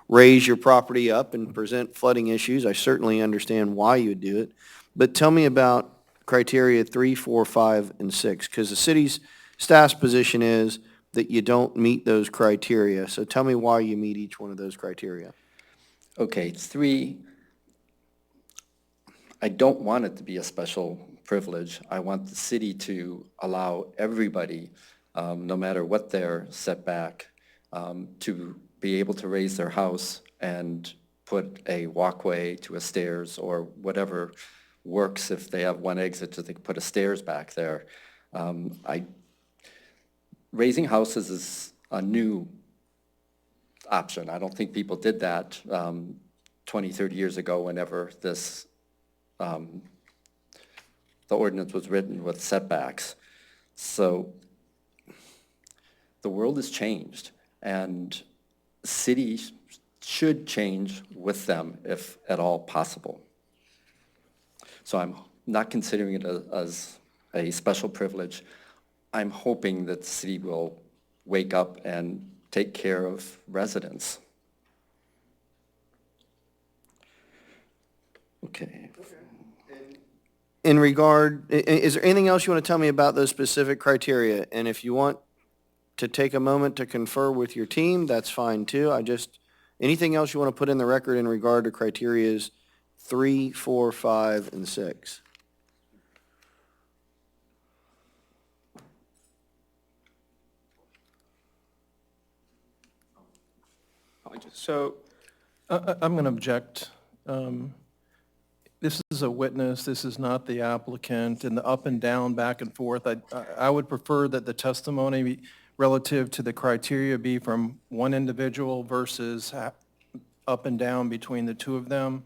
raise your property up and present flooding issues. I certainly understand why you would do it. But tell me about criteria 3, 4, 5, and 6, because the city's staff's position is that you don't meet those criteria. So tell me why you meet each one of those criteria. Okay, 3, I don't want it to be a special privilege. I want the city to allow everybody, no matter what their setback, to be able to raise their house and put a walkway to a stairs or whatever works. If they have one exit, so they can put a stairs back there. Raising houses is a new option. I don't think people did that 20, 30 years ago whenever this, the ordinance was written with setbacks. So the world has changed, and cities should change with them if at all possible. So I'm not considering it as a special privilege. I'm hoping that the city will wake up and take care of residents. Okay. In regard, is there anything else you want to tell me about those specific criteria? And if you want to take a moment to confer with your team, that's fine too. Anything else you want to put in the record in regard to criterias 3, 4, 5, and 6? So, I'm going to object. This is a witness, this is not the applicant, and the up and down, back and forth. I would prefer that the testimony relative to the criteria be from one individual versus up and down between the two of them.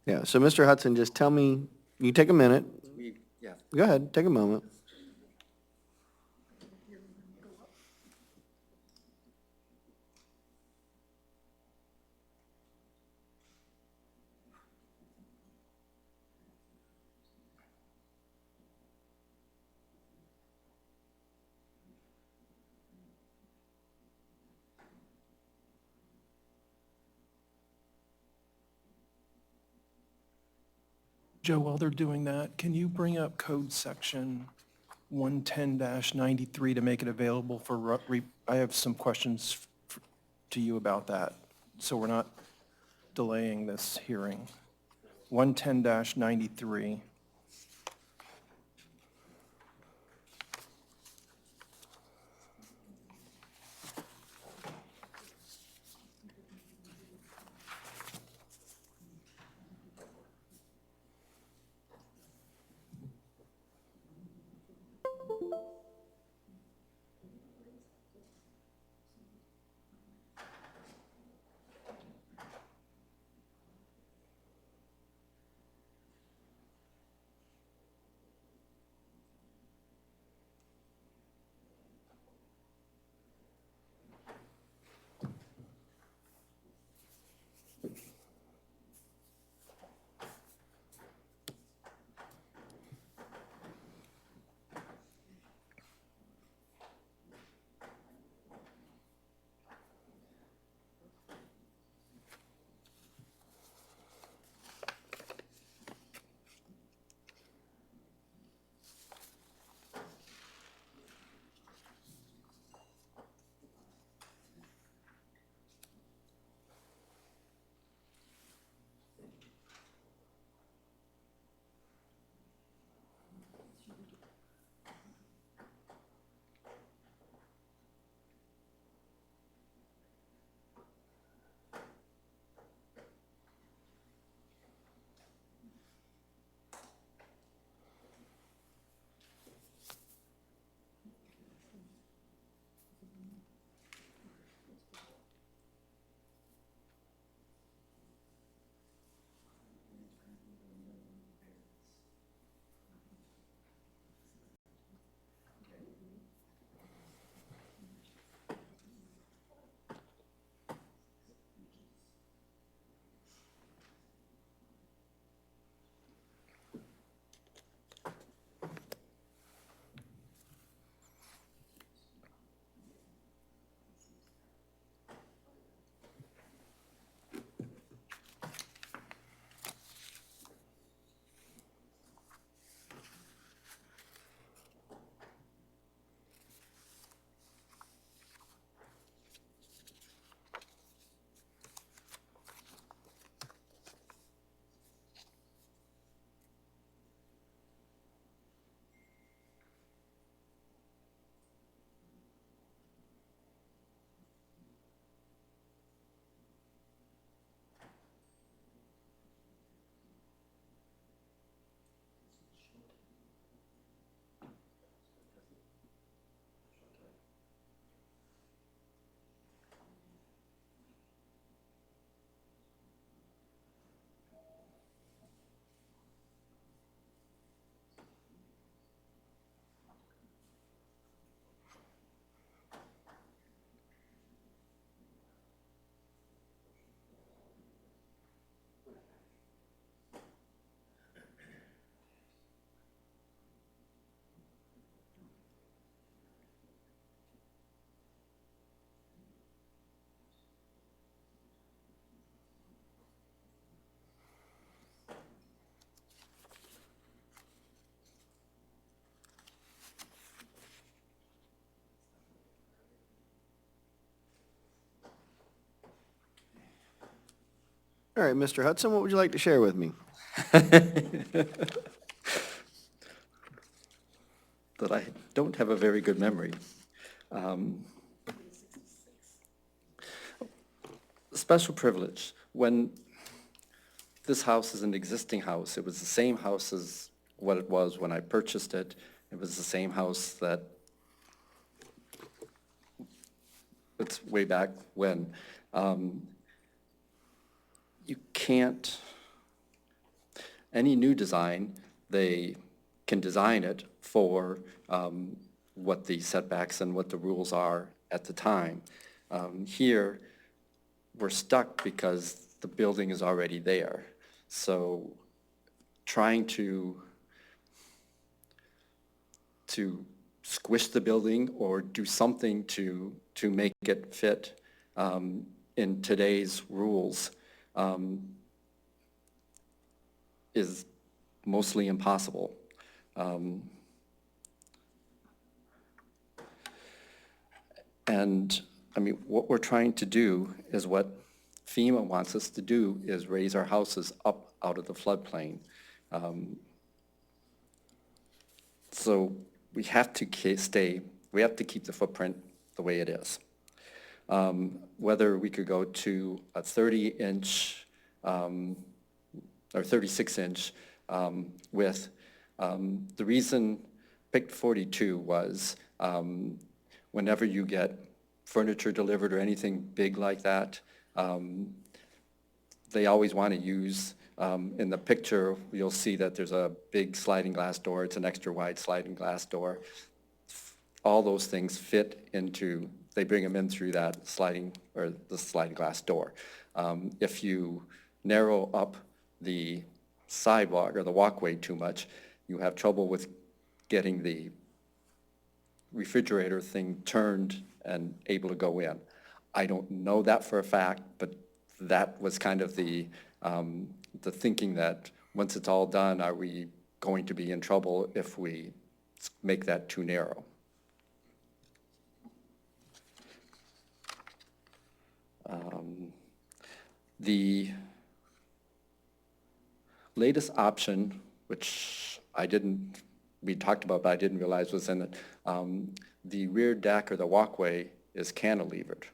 Yeah, so Mr. Hudson, just tell me, you take a minute. Yeah. Go ahead, take a moment. Joe, while they're doing that, can you bring up code section 110-93 to make it available for, I have some questions to you about that, so we're not delaying this hearing. 110-93. All right, Mr. Hudson, what would you like to share with me? That I don't have a very good memory. Special privilege. When this house is an existing house, it was the same house as what it was when I purchased it. It was the same house that, it's way back when. You can't, any new design, they can design it for what the setbacks and what the rules are at the time. Here, we're stuck because the building is already there. So trying to squish the building or do something to make it fit in today's rules is mostly impossible. And, I mean, what we're trying to do is what FEMA wants us to do, is raise our houses up out of the floodplain. So we have to we have to keep the footprint the way it is. Whether we could go to a 30-inch or 36-inch width. The reason picked 42 was whenever you get furniture delivered or anything big like that, they always want to use, in the picture, you'll see that there's a big sliding glass door. It's an extra wide sliding glass door. All those things fit into, they bring them in through that sliding glass door. If you narrow up the sidewalk or the walkway too much, you have trouble with getting the refrigerator thing turned and able to go in. I don't know that for a fact, but that was kind of the thinking, that once it's all done, are we going to be in trouble if we make that too narrow? The latest option, which we talked about, but I didn't realize was in it, the rear deck or the walkway is cantilevered.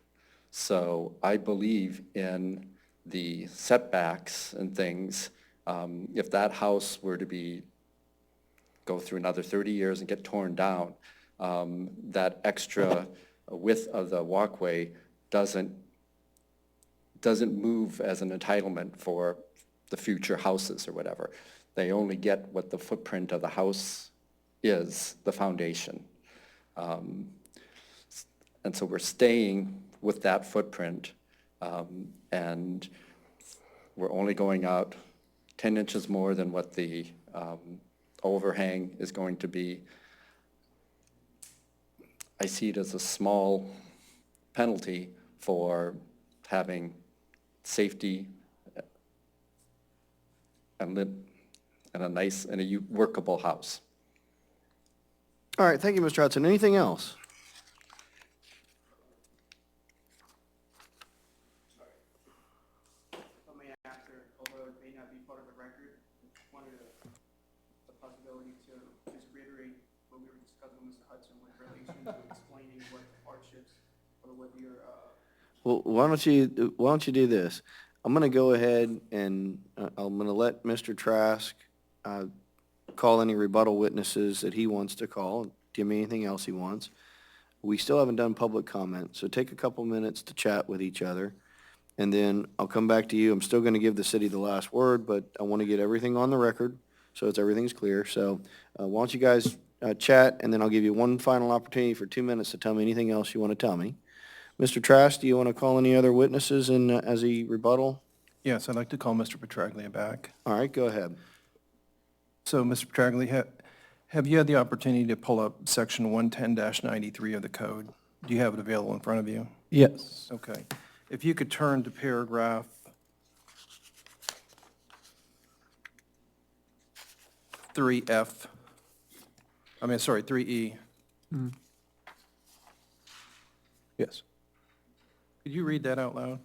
So I believe in the setbacks and things. If that house were to go through another 30 years and get torn down, that extra width of the walkway doesn't move as an entitlement for the future houses or whatever. They only get what the footprint of the house is, the foundation. And so we're staying with that footprint, and we're only going out 10 inches more than what the overhang is going to be. I see it as a small penalty for having safety and a nice and a workable house. All right, thank you, Mr. Hudson. Anything else? May after, although it may not be part of the record, wanted the possibility to just reiterate what we were discussing with Mr. Hudson with relation to explaining what hardships or what your Well, why don't you do this? I'm going to go ahead and I'm going to let Mr. Trask call any rebuttal witnesses that he wants to call, give me anything else he wants. We still haven't done public comment, so take a couple minutes to chat with each other, and then I'll come back to you. I'm still going to give the city the last word, but I want to get everything on the record so everything's clear. So why don't you guys chat, and then I'll give you one final opportunity for 2 minutes to tell me anything else you want to tell me. Mr. Trask, do you want to call any other witnesses as a rebuttal? Yes, I'd like to call Mr. Petraglia back. All right, go ahead. So, Mr. Petraglia, have you had the opportunity to pull up Section 110-93 of the code? Do you have it available in front of you? Yes. Okay. If you could turn to paragraph 3F, 3E. Yes. Could you read that out loud?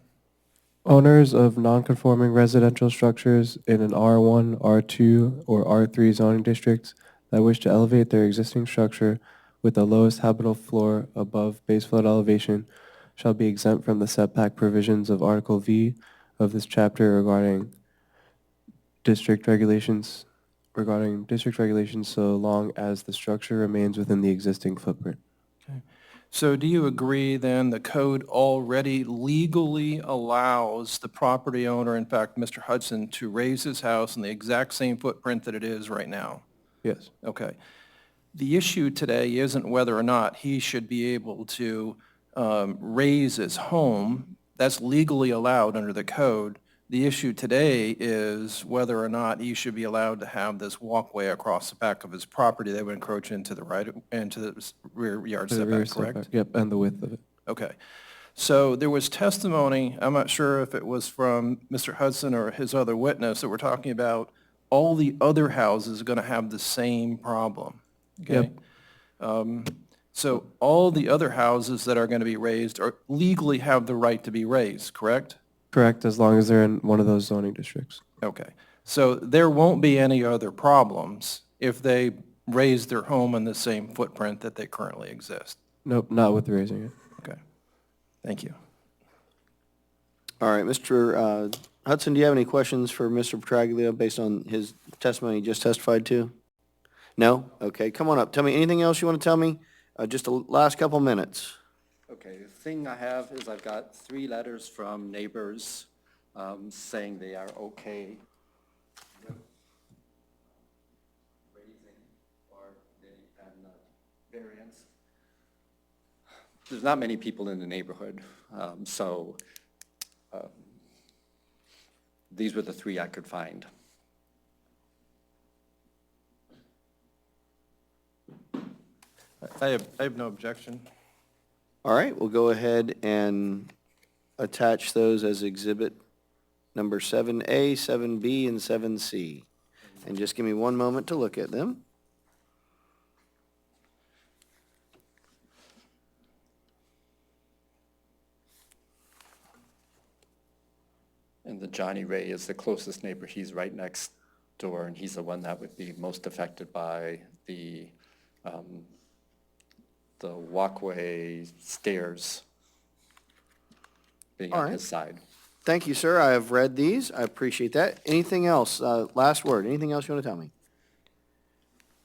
Owners of non-conforming residential structures in an R1, R2, or R3 zoning districts that wish to elevate their existing structure with the lowest habitable floor above base flood elevation shall be exempt from the setback provisions of Article V of this chapter regarding district regulations so long as the structure remains within the existing footprint. So do you agree then the code already legally allows the property owner, in fact, Mr. Hudson, to raise his house in the exact same footprint that it is right now? Yes. Okay. The issue today isn't whether or not he should be able to raise his home. That's legally allowed under the code. The issue today is whether or not he should be allowed to have this walkway across the back of his property that would encroach into the rear yard To the rear setback, correct? setback. Yep, and the width of it. Okay. So there was testimony, I'm not sure if it was from Mr. Hudson or his other witness, that we're talking about all the other houses are going to have the same problem, okay? So all the other houses that are going to be raised are legally have the right to be raised, correct? Correct, as long as they're in one of those zoning districts. Okay. So there won't be any other problems if they raise their home in the same footprint that they currently exist. Nope, not with raising it. Okay. Thank you. All right, Mr. Hudson, do you have any questions for Mr. Petraglia based on his testimony he just testified to? No? Okay, come on up. Tell me anything else you want to tell me? Just the last couple minutes. Okay, the thing I have is I've got 3 letters from neighbors saying they are okay with raising or variance. There's not many people in the neighborhood, so these were the 3 I could find. I have no objection. All right, we'll go ahead and attach those as exhibit number 7A, 7B, and 7C. And just give me one moment to look at them. And the Johnny Ray is the closest neighbor. He's right next door, and he's the one that would be most affected by the walkway stairs being All on right. his side. Thank you, sir. I have read these. I appreciate that. Anything else? Last word. Anything else you want to tell me?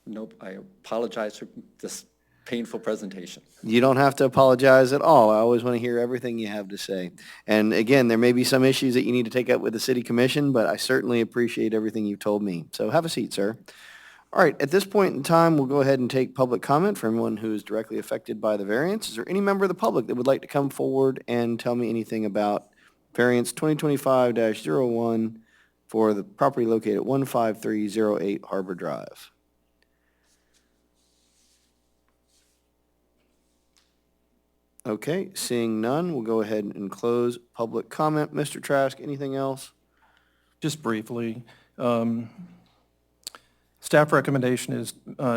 Nope, I apologize for this painful presentation. You don't have to apologize at all. I always want to hear everything you have to say. And again, there may be some issues that you need to take up with the city commission, but I certainly appreciate everything you've told me. So have a seat, sir. All right, at this point in time, we'll go ahead and take public comment for anyone who is directly affected by the variance. Is there any member of the public that would like to come forward and tell me anything about variance 2025-01 for the property located at 15308 Harbor Drive? Okay, seeing none, we'll go ahead and close public comment. Mr. Trask, anything else? Just briefly, staff recommendation is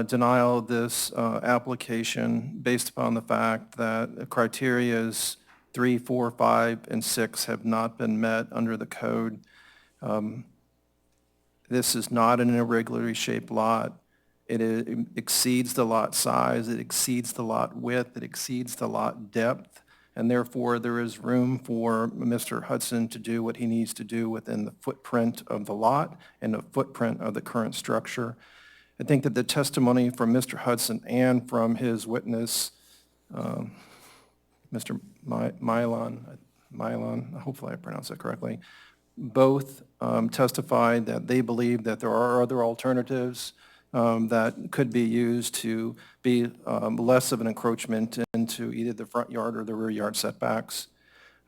denial of this application based upon the fact that the criterias 3, 4, 5, and 6 have not been met under the code. This is not an irregularly shaped lot. It exceeds the lot size, it exceeds the lot width, it exceeds the lot depth, and therefore there is room for Mr. Hudson to do what he needs to do within the footprint of the lot and the footprint of the current structure. I think that the testimony from Mr. Hudson and from his witness, Mr. Milan, hopefully I pronounced that correctly, both testified that they believe that there are other alternatives that could be used to be less of an encroachment into either the front yard or the rear yard setbacks.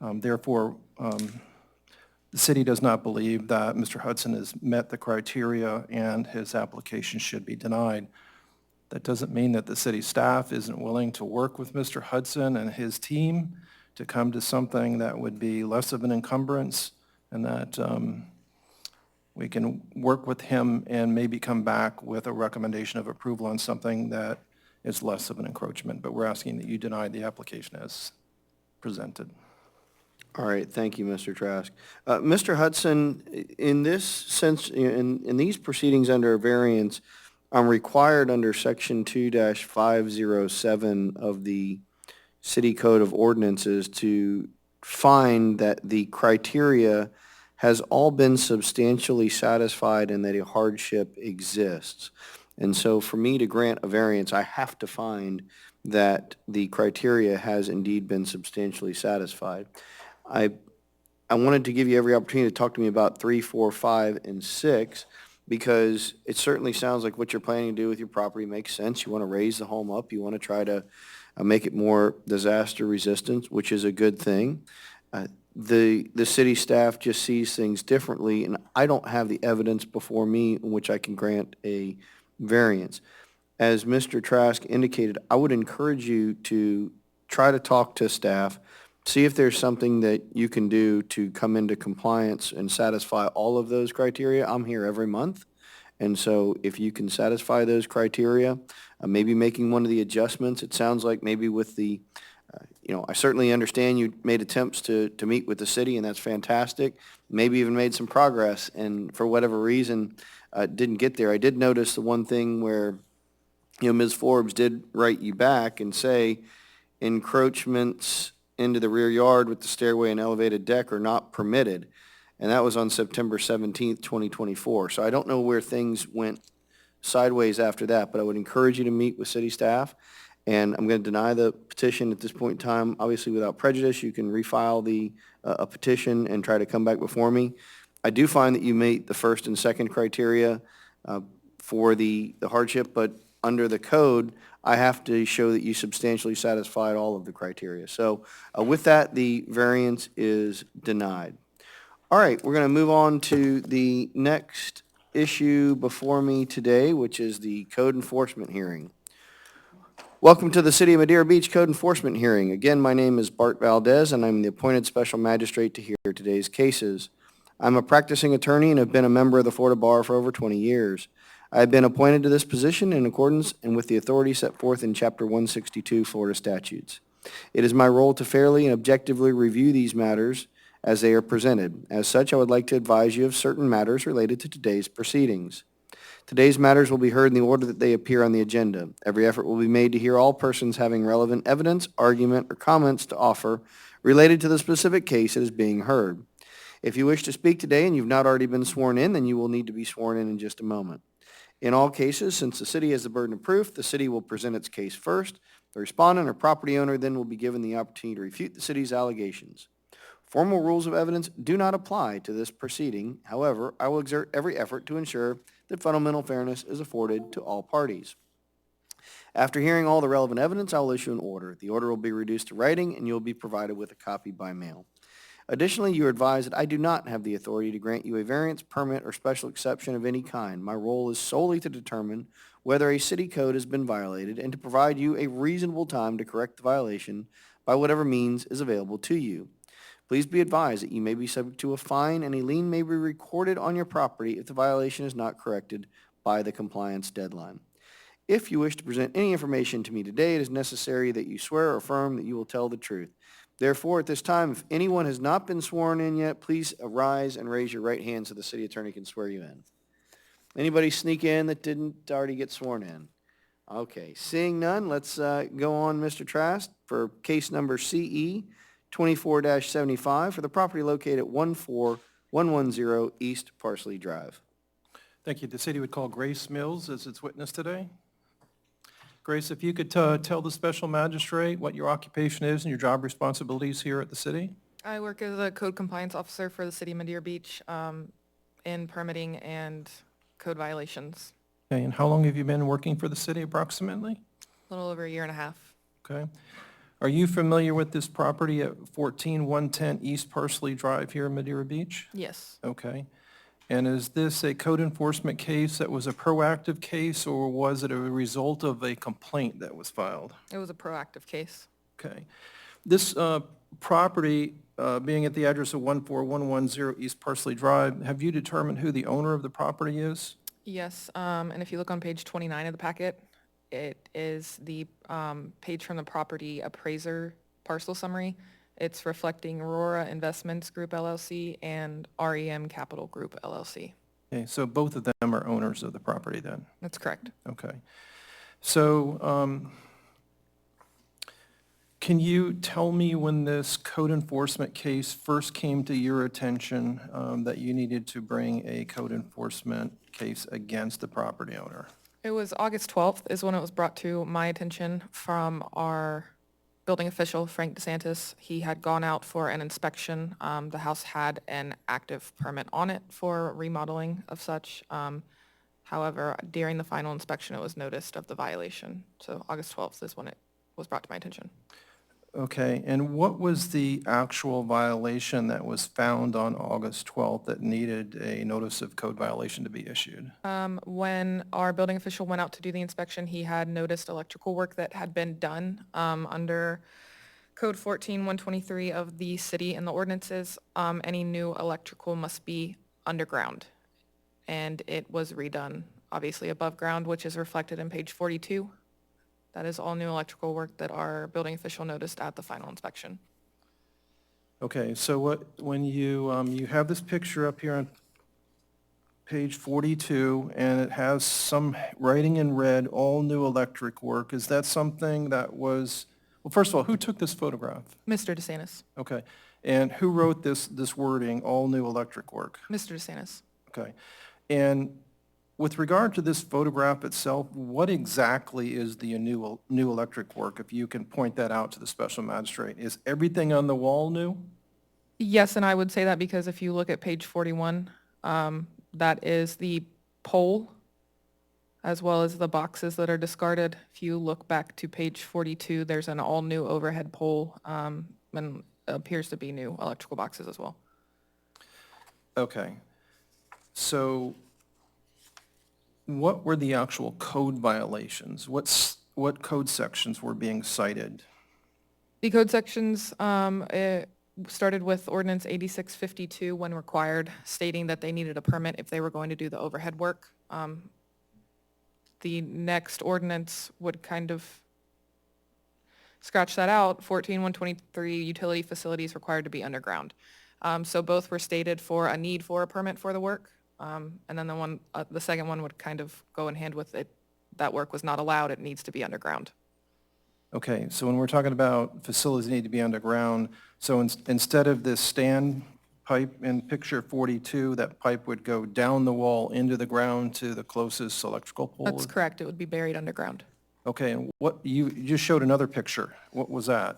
Therefore, the city does not believe that Mr. Hudson has met the criteria and his application should be denied. That doesn't mean that the city staff isn't willing to work with Mr. Hudson and his team to come to something that would be less of an encumbrance and that we can work with him and maybe come back with a recommendation of approval on something that is less of an encroachment. But we're asking that you deny the application as presented. All right, thank you, Mr. Trask. Mr. Hudson, in this sense, in these proceedings under a variance, I'm required under Section 2-507 of the City Code of Ordinances to find that the criteria has all been substantially satisfied and that a hardship exists. And so for me to grant a variance, I have to find that the criteria has indeed been substantially satisfied. I wanted to give you every opportunity to talk to me about 3, 4, 5, and 6, because it certainly sounds like what you're planning to do with your property makes sense. You want to raise the home up. You want to try to make it more disaster resistant, which is a good thing. The city staff just sees things differently, and I don't have the evidence before me in which I can grant a variance. As Mr. Trask indicated, I would encourage you to try to talk to staff, see if there's something that you can do to come into compliance and satisfy all of those criteria. I'm here every month. And so if you can satisfy those criteria, maybe making one of the adjustments, it sounds like maybe with the, I certainly understand you made attempts to meet with the city, and that's fantastic. Maybe even made some progress, and for whatever reason, didn't get there. I did notice the one thing where, Ms. Forbes did write you back and say encroachments into the rear yard with the stairway and elevated deck are not permitted. And that was on September 17th, 2024. So I don't know where things went sideways after that, but I would encourage you to meet with city staff. And I'm going to deny the petition at this point in time. Obviously, without prejudice, you can refile a petition and try to come back before me. I do find that you meet the first and second criteria for the hardship, but under the code, I have to show that you substantially satisfied all of the criteria. So with that, the variance is denied. All right, we're going to move on to the next issue before me today, which is the code enforcement hearing. Welcome to the City of Madeira Beach Code Enforcement Hearing. Again, my name is Bart Valdez, and I'm the appointed special magistrate to hear today's cases. I'm a practicing attorney and have been a member of the Florida Bar for over 20 years. I have been appointed to this position in accordance and with the authority set forth in Chapter 162 Florida statutes. It is my role to fairly and objectively review these matters as they are presented. As such, I would like to advise you of certain matters related to today's proceedings. Today's matters will be heard in the order that they appear on the agenda. Every effort will be made to hear all persons having relevant evidence, argument, or comments to offer related to the specific case that is being heard. If you wish to speak today and you've not already been sworn in, then you will need to be sworn in just a moment. In all cases, since the city has the burden of proof, the city will present its case first. The respondent or property owner then will be given the opportunity to refute the city's allegations. Formal rules of evidence do not apply to this proceeding. However, I will exert every effort to ensure that fundamental fairness is afforded to all parties. After hearing all the relevant evidence, I will issue an order. The order will be reduced to writing, and you will be provided with a copy by mail. Additionally, you are advised that I do not have the authority to grant you a variance, permit, or special exception of any kind. My role is solely to determine whether a city code has been violated and to provide you a reasonable time to correct the violation by whatever means is available to you. Please be advised that you may be subject to a fine and a lien may be recorded on your property if the violation is not corrected by the compliance deadline. If you wish to present any information to me today, it is necessary that you swear or affirm that you will tell the truth. Therefore, at this time, if anyone has not been sworn in yet, please arise and raise your right hand so the city attorney can swear you in. Anybody sneak in that didn't already get sworn in? Okay, seeing none, let's go on, Mr. Trask, for case number CE 24-75 for the property located at 14110 East Parsley Drive. Thank you. The city would call Grace Mills as its witness today. Grace, if you could tell the special magistrate what your occupation is and your job responsibilities here at the city. I work as a code compliance officer for the city of Madeira Beach in permitting and code violations. Okay, and how long have you been working for the city approximately? A little over a year and a half. Okay. Are you familiar with this property at 14110 East Parsley Drive here in Madeira Beach? Yes. Okay. And is this a code enforcement case that was a proactive case, or was it a result of a complaint that was filed? It was a proactive case. Okay. This property being at the address of 14110 East Parsley Drive, have you determined who the owner of the property is? Yes, and if you look on page 29 of the packet, it is the page from the property appraiser parcel summary. It's reflecting Aurora Investments Group LLC and REM Capital Group LLC. Okay, so both of them are owners of the property then? That's correct. Okay. So can you tell me when this code enforcement case first came to your attention that you needed to bring a code enforcement case against the property owner? It was August 12th is when it was brought to my attention from our building official, Frank DeSantis. He had gone out for an inspection. The house had an active permit on it for remodeling of such. However, during the final inspection, it was noticed of the violation. So August 12th is when it was brought to my attention. Okay, and what was the actual violation that was found on August 12th that needed a notice of code violation to be issued? When our building official went out to do the inspection, he had noticed electrical work that had been done under Code 14-123 of the city and the ordinances. Any new electrical must be underground. and it was redone, obviously above ground, which is reflected in page 42. That is all new electrical work that our building official noticed at the final inspection. Okay, so when you have this picture up here on page 42, and it has some writing in red, all new electric work, is that something that was, well, first of all, who took this photograph? Mr. DeSantis. Okay, and who wrote this wording, all new electric work? Mr. DeSantis. Okay, and with regard to this photograph itself, what exactly is the new electric work, if you can point that out to the special magistrate? Is everything on the wall new? Yes, and I would say that because if you look at page 41, that is the pole as well as the boxes that are discarded. If you look back to page 42, there's an all-new overhead pole, and appears to be new electrical boxes as well. Okay, so what were the actual code violations? What code sections were being cited? The code sections, it started with ordinance 8652 when required, stating that they needed a permit if they were going to do the overhead work. The next ordinance would kind of scratch that out, 14123, utility facilities required to be underground. So both were stated for a need for a permit for the work, and then the second one would kind of go in hand with it. That work was not allowed, it needs to be underground. Okay, so when we're talking about facilities need to be underground, so instead of this stand pipe in picture 42, that pipe would go down the wall into the ground to the closest electrical pole? That's correct, it would be buried underground. Okay, and what, you just showed another picture. What was that?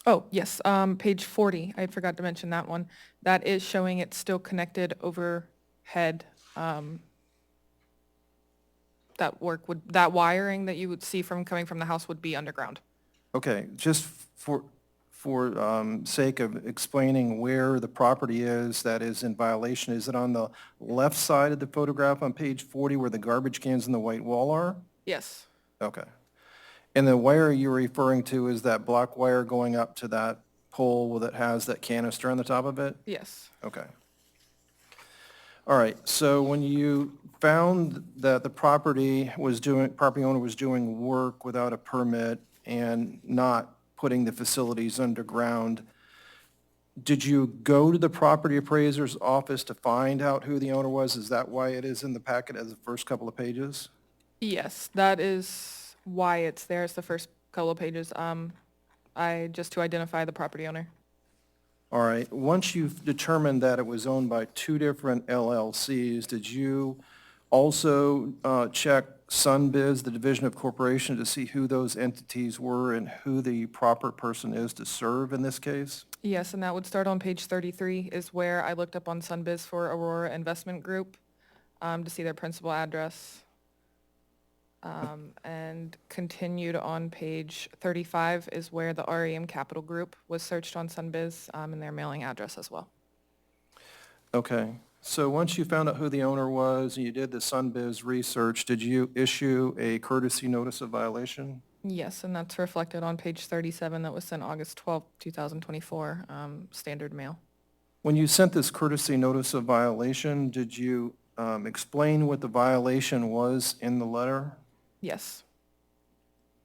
Oh, yes, page 40, I forgot to mention that one. That is showing it's still connected overhead. That wiring that you would see coming from the house would be underground. Okay, just for sake of explaining where the property is that is in violation, is it on the left side of the photograph on page 40 where the garbage cans and the white wall are? Yes, Okay. And the wire you're referring to is that black wire going up to that pole that has that canister on the top of it? yes. Okay. All right, so when you found that the property owner was doing work without a permit and not putting the facilities underground, did you go to the property appraiser's office to find out who the owner was? Is that why it is in the packet as the first couple of pages? Yes, that is why it's there. It's the first couple of pages. Just to identify the property owner. All right, once you've determined that it was owned by two different LLCs, did you also check SunBiz, the division of corporation, to see who those entities were and who the proper person is to serve in this case? Yes, and that would start on page 33 is where I looked up on SunBiz for Aurora Investment Group to see their principal address. And continued on page 35 is where the REM Capital Group was searched on SunBiz and their mailing address as well. Okay, so once you found out who the owner was and you did the SunBiz research, did you issue a courtesy notice of violation? Yes, and that's reflected on page 37 that was sent August 12, 2024, standard mail. When you sent this courtesy notice of violation, did you explain what the violation was in the letter? Yes,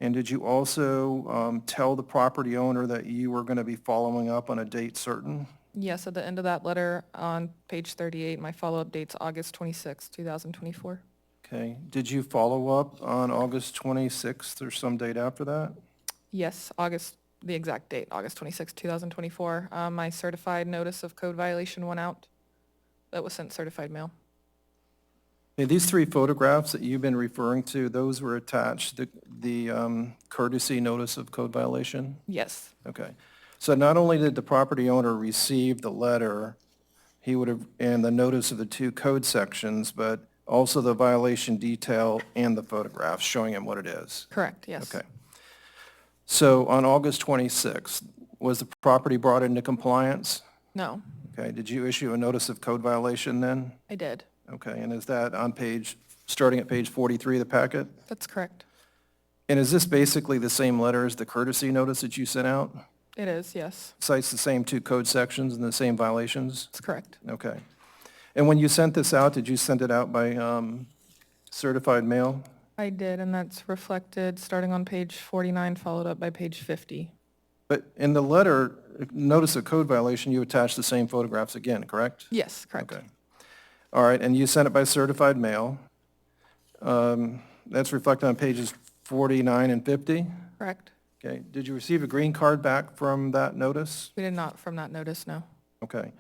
And did you also tell the property owner that you were going to be following up on a date certain? yes, at the end of that letter on page 38, my follow-up date's August 26, 2024. Okay. Did you follow up on August 26th or some date after that? Yes, the exact date, August 26, 2024. My certified notice of code violation went out. That was sent certified mail. Okay, these three photographs that you've been referring to, those were attached, the courtesy notice of code violation? Yes, Okay. So not only did the property owner receive the letter, he would have, and the notice of the two code sections, but also the violation detail and the photographs showing him what it is? correct, yes. Okay. So on August 26th, was the property brought into compliance? No, Okay, did you issue a notice of code violation then? I did. Okay, and is that on starting at page 43 of the packet? That's correct. And is this basically the same letter as the courtesy notice that you sent out? It is, yes. Cites the same two code sections and the same violations? That's correct. Okay. And when you sent this out, did you send it out by certified mail? I did, and that's reflected starting on page 49, followed up by page 50. But in the letter, notice of code violation, you attached the same photographs again, correct? Yes, correct. Okay. All right, and you sent it by certified mail. That's reflected on pages 49 and 50? Correct. Okay. Did you receive a green card back from that notice? We did not from that notice, no. Okay.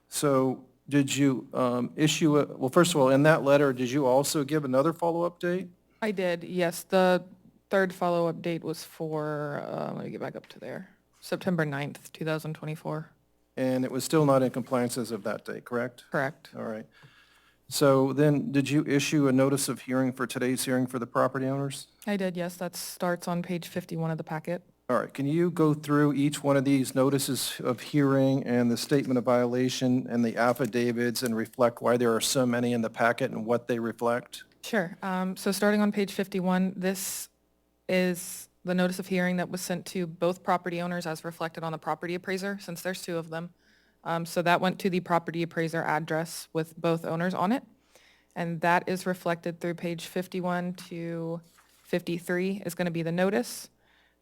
So did you issue a, well, first of all, in that letter, did you also give another follow-up date? I did, yes. The third follow-up date was for, let me get back up to there, September 9th, 2024. And it was still not in compliance as of that date, correct? Correct. All right. So then, did you issue a notice of hearing for today's hearing for the property owners? I did, yes. That starts on page 51 of the packet. All right, can you go through each one of these notices of hearing and the statement of violation and the affidavits and reflect why there are so many in the packet and what they reflect? Sure. So starting on page 51, this is the notice of hearing that was sent to both property owners as reflected on the property appraiser, since there's two of them. So that went to the property appraiser address with both owners on it. And that is reflected through page 51 to 53 is going to be the notice.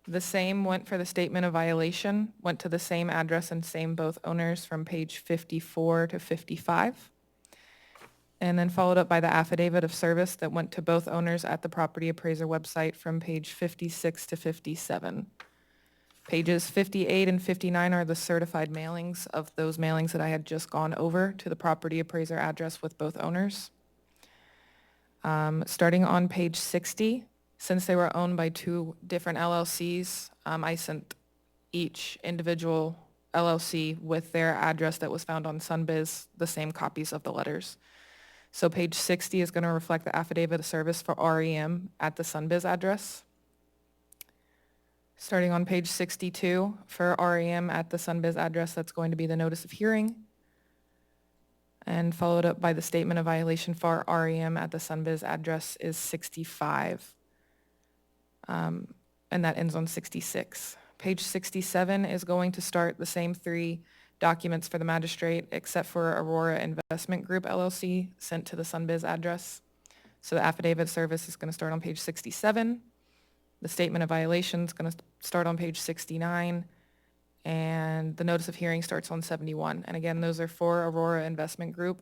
The same went for the statement of violation, went to the same address and same both owners from page 54 to 55. And then followed up by the affidavit of service that went to both owners at the property appraiser website from page 56 to 57. Pages 58 and 59 are the certified mailings of those mailings that I had just gone over to the property appraiser address with both owners. Starting on page 60, since they were owned by two different LLCs, I sent each individual LLC with their address that was found on Sunbiz, the same copies of the letters. So page 60 is going to reflect the affidavit of service for REM at the Sunbiz address. Starting on page 62 for REM at the Sunbiz address, that's going to be the notice of hearing. And followed up by the statement of violation for REM at the Sunbiz address is 65. And that ends on 66. Page 67 is going to start the same three documents for the magistrate, except for Aurora Investment Group LLC sent to the Sunbiz address. So the affidavit of service is going to start on page 67. The statement of violation is going to start on page 69. And the notice of hearing starts on 71. And again, those are for Aurora Investment Group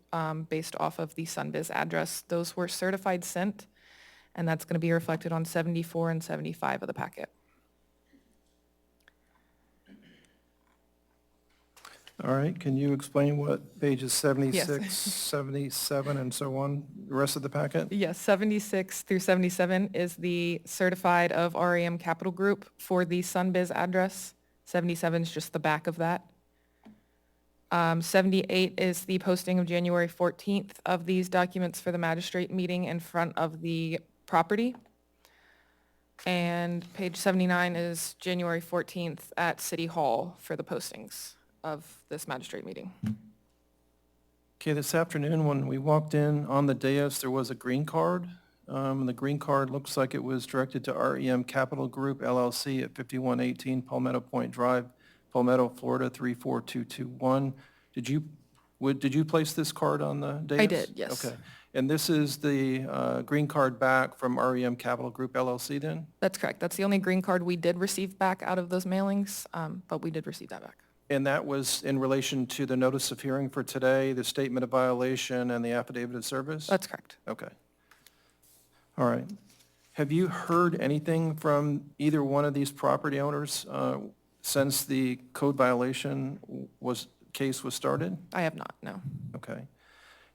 based off of the Sunbiz address. Those were certified sent, and that's going to be reflected on 74 and 75 of the packet. All right, can you explain what pages 76, 77, and so on, the rest of the packet? Yes, 76 through 77 is the certified of REM Capital Group for the Sunbiz address. 77 is just the back of that. 78 is the posting of January 14th of these documents for the magistrate meeting in front of the property. And page 79 is January 14th at City Hall for the postings of this magistrate meeting. Okay, this afternoon, when we walked in on the dais, there was a green card. The green card looks like it was directed to REM Capital Group LLC at 5118 Palmetto Point Drive, Palmetto, Florida 34221. Did you place this card on the dais? I did, yes. Okay. And this is the green card back from REM Capital Group LLC then? That's correct. That's the only green card we did receive back out of those mailings, but we did receive that back. And that was in relation to the notice of hearing for today, the statement of violation, and the affidavit of service? That's correct. Okay. All right. Have you heard anything from either one of these property owners since the code violation case was started? I have not, no. Okay.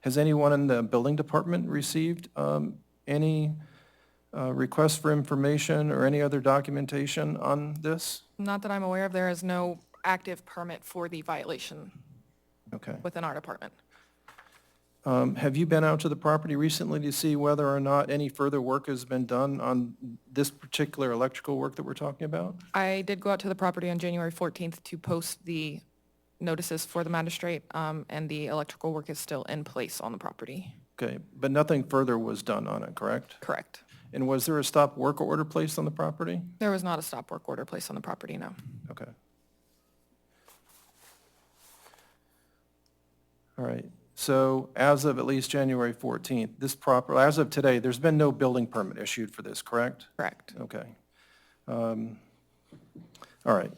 Has anyone in the building department received any requests for information or any other documentation on this? Not that I'm aware of. There is no active permit for the violation Okay. within our department. Have you been out to the property recently to see whether or not any further work has been done on this particular electrical work that we're talking about? I did go out to the property on January 14th to post the notices for the magistrate, and the electrical work is still in place on the property. Okay, but nothing further was done on it, correct? Correct. And was there a stop work order placed on the property? There was not a stop work order placed on the property, no. Okay. All right. So as of at least January 14th, as of today, there's been no building permit issued for this, correct? Correct. Okay. All right.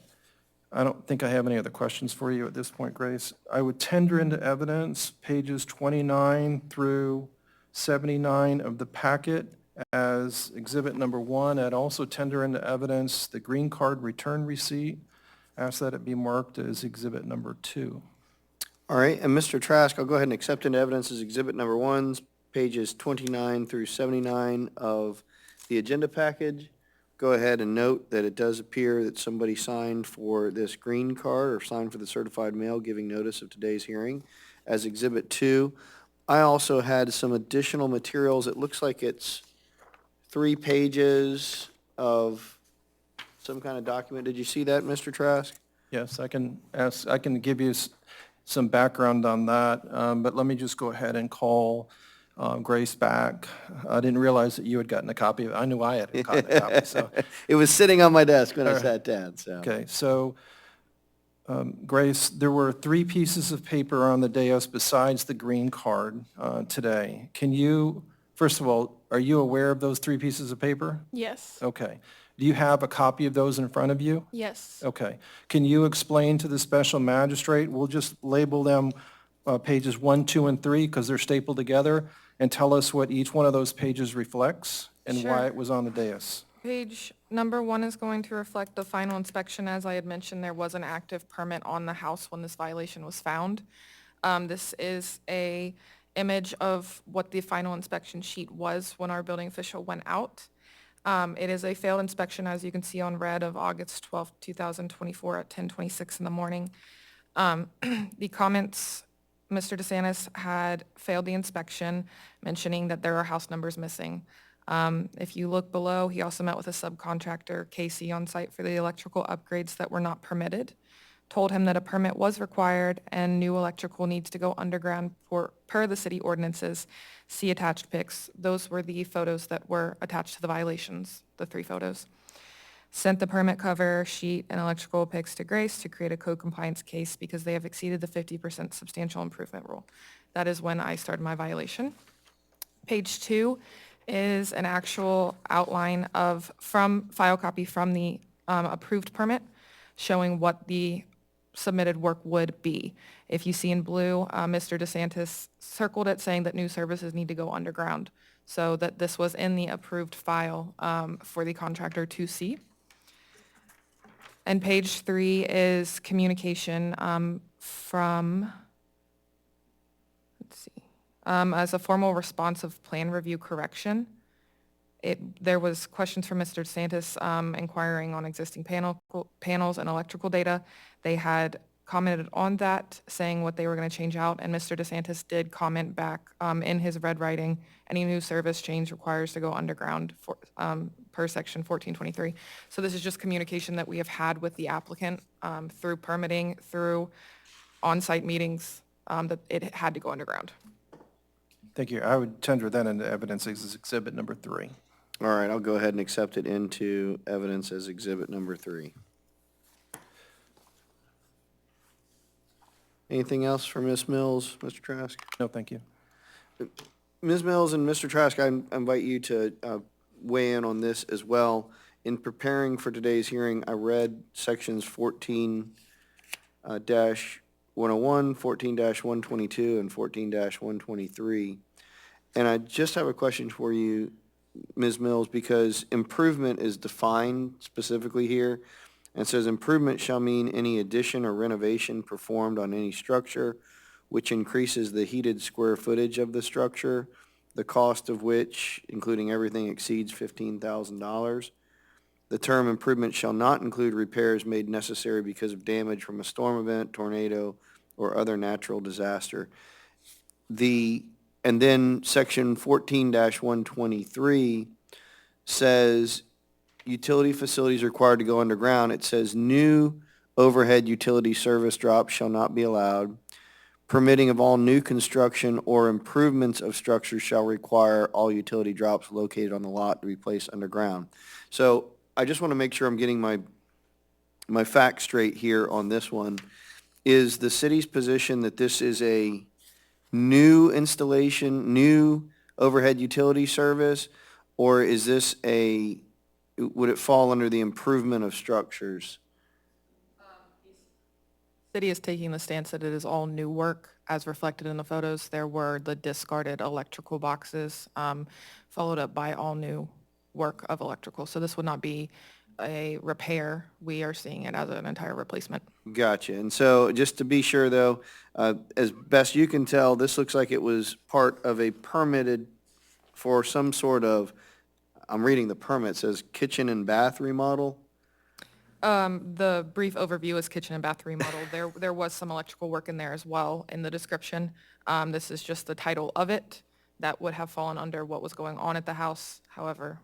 I don't think I have any other questions for you at this point, Grace. I would tender into evidence pages 29 through 79 of the packet as exhibit number 1. I'd also tender into evidence the green card return receipt. Ask that it be marked as exhibit number 2. All right, and Mr. Trask, I'll go ahead and accept into evidence as exhibit number 1, pages 29 through 79 of the agenda package. Go ahead and note that it does appear that somebody signed for this green card or signed for the certified mail giving notice of today's hearing as exhibit 2. I also had some additional materials. It looks like it's 3 pages of some kind of document. Did you see that, Mr. Trask? Yes, I can give you some background on that, but let me just go ahead and call Grace back. I didn't realize that you had gotten a copy of it. I knew I had gotten a copy, so. It was sitting on my desk when I All right. sat down, so. Okay, so, Grace, there were 3 pieces of paper on the dais besides the green card today. Can you, first of all, are you aware of those 3 pieces of paper? Yes. Okay. Do you have a copy of those in front of you? Yes. Okay. Can you explain to the special magistrate, we'll just label them pages 1, 2, and 3 because they're stapled together, and tell us what each one of those pages reflects and why Sure. it was on the dais? Page number 1 is going to reflect the final inspection. As I had mentioned, there was an active permit on the house when this violation was found. This is a image of what the final inspection sheet was when our building official went out. It is a failed inspection, as you can see on red, of August 12, 2024 at 10:26 in the morning. The comments, Mr. DeSantis had failed the inspection, mentioning that there are house numbers missing. If you look below, he also met with a subcontractor, Casey, on site for the electrical upgrades that were not permitted, told him that a permit was required and new electrical needs to go underground per the city ordinances. See attached pics. Those were the photos that were attached to the violations, the 3 photos. Sent the permit cover sheet and electrical pics to Grace to create a code compliance case because they have exceeded the 50% substantial improvement rule. That is when I started my violation. Page 2 is an actual outline file copy from the approved permit showing what the submitted work would be. If you see in blue, Mr. DeSantis circled it saying that new services need to go underground, so that this was in the approved file for the contractor to see. And page 3 is communication from, let's see, as a formal response of plan review correction. There was questions from Mr. DeSantis inquiring on existing panels and electrical data. They had commented on that, saying what they were going to change out, and Mr. DeSantis did comment back in his red writing, any new service change requires to go underground per section 1423. So this is just communication that we have had with the applicant through permitting, through on-site meetings, that it had to go underground. Thank you. I would tender that into evidence as exhibit number 3. All right, I'll go ahead and accept it into evidence as exhibit number 3. Anything else for Ms. Mills, Mr. Trask? No, thank you. Ms. Mills and Mr. Trask, I invite you to weigh in on this as well. In preparing for today's hearing, I read sections 14-101, 14-122, and 14-123. And I just have a question for you, Ms. Mills, because improvement is defined specifically here. And it says improvement shall mean any addition or renovation performed on any structure which increases the heated square footage of the structure, the cost of which, including everything, exceeds $15,000. The term improvement shall not include repairs made necessary because of damage from a storm event, tornado, or other natural disaster. And then section 14-123 says utility facilities required to go underground. It says new overhead utility service drops shall not be allowed. Permitting of all new construction or improvements of structures shall require all utility drops located on the lot to be placed underground. So I just want to make sure I'm getting my facts straight here on this one. Is the city's position that this is a new installation, new overhead utility service? Or is this would it fall under the improvement of structures? City is taking the stance that it is all new work, as reflected in the photos. There were the discarded electrical boxes, followed up by all new work of electrical. So this would not be a repair. We are seeing it as an entire replacement. Gotcha. And so just to be sure though, as best you can tell, this looks like it was part of a permitted for some sort of, I'm reading the permit, it says kitchen and bath remodel. The brief overview is kitchen and bath remodel. There was some electrical work in there as well in the description. This is just the title of it. That would have fallen under what was going on at the house. However,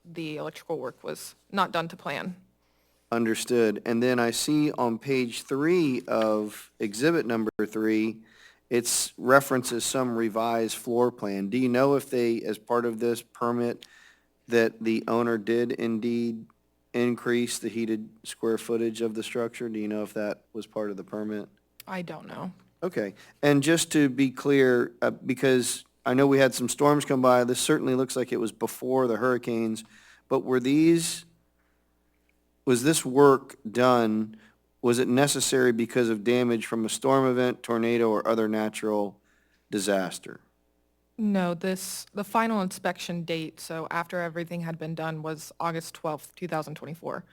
the electrical work was not done to plan. Understood. And then I see on page 3 of exhibit number 3, it's references some revised floor plan. Do you know if they, as part of this permit, that the owner did indeed increase the heated square footage of the structure? Do you know if that was part of the permit? I don't know. Okay. And just to be clear, because I know we had some storms come by, this certainly looks like it was before the hurricanes, but was this work done, was it necessary because of damage from a storm event, tornado, or other natural disaster? No, the final inspection date, so after everything had been done, was August 12th, 2024.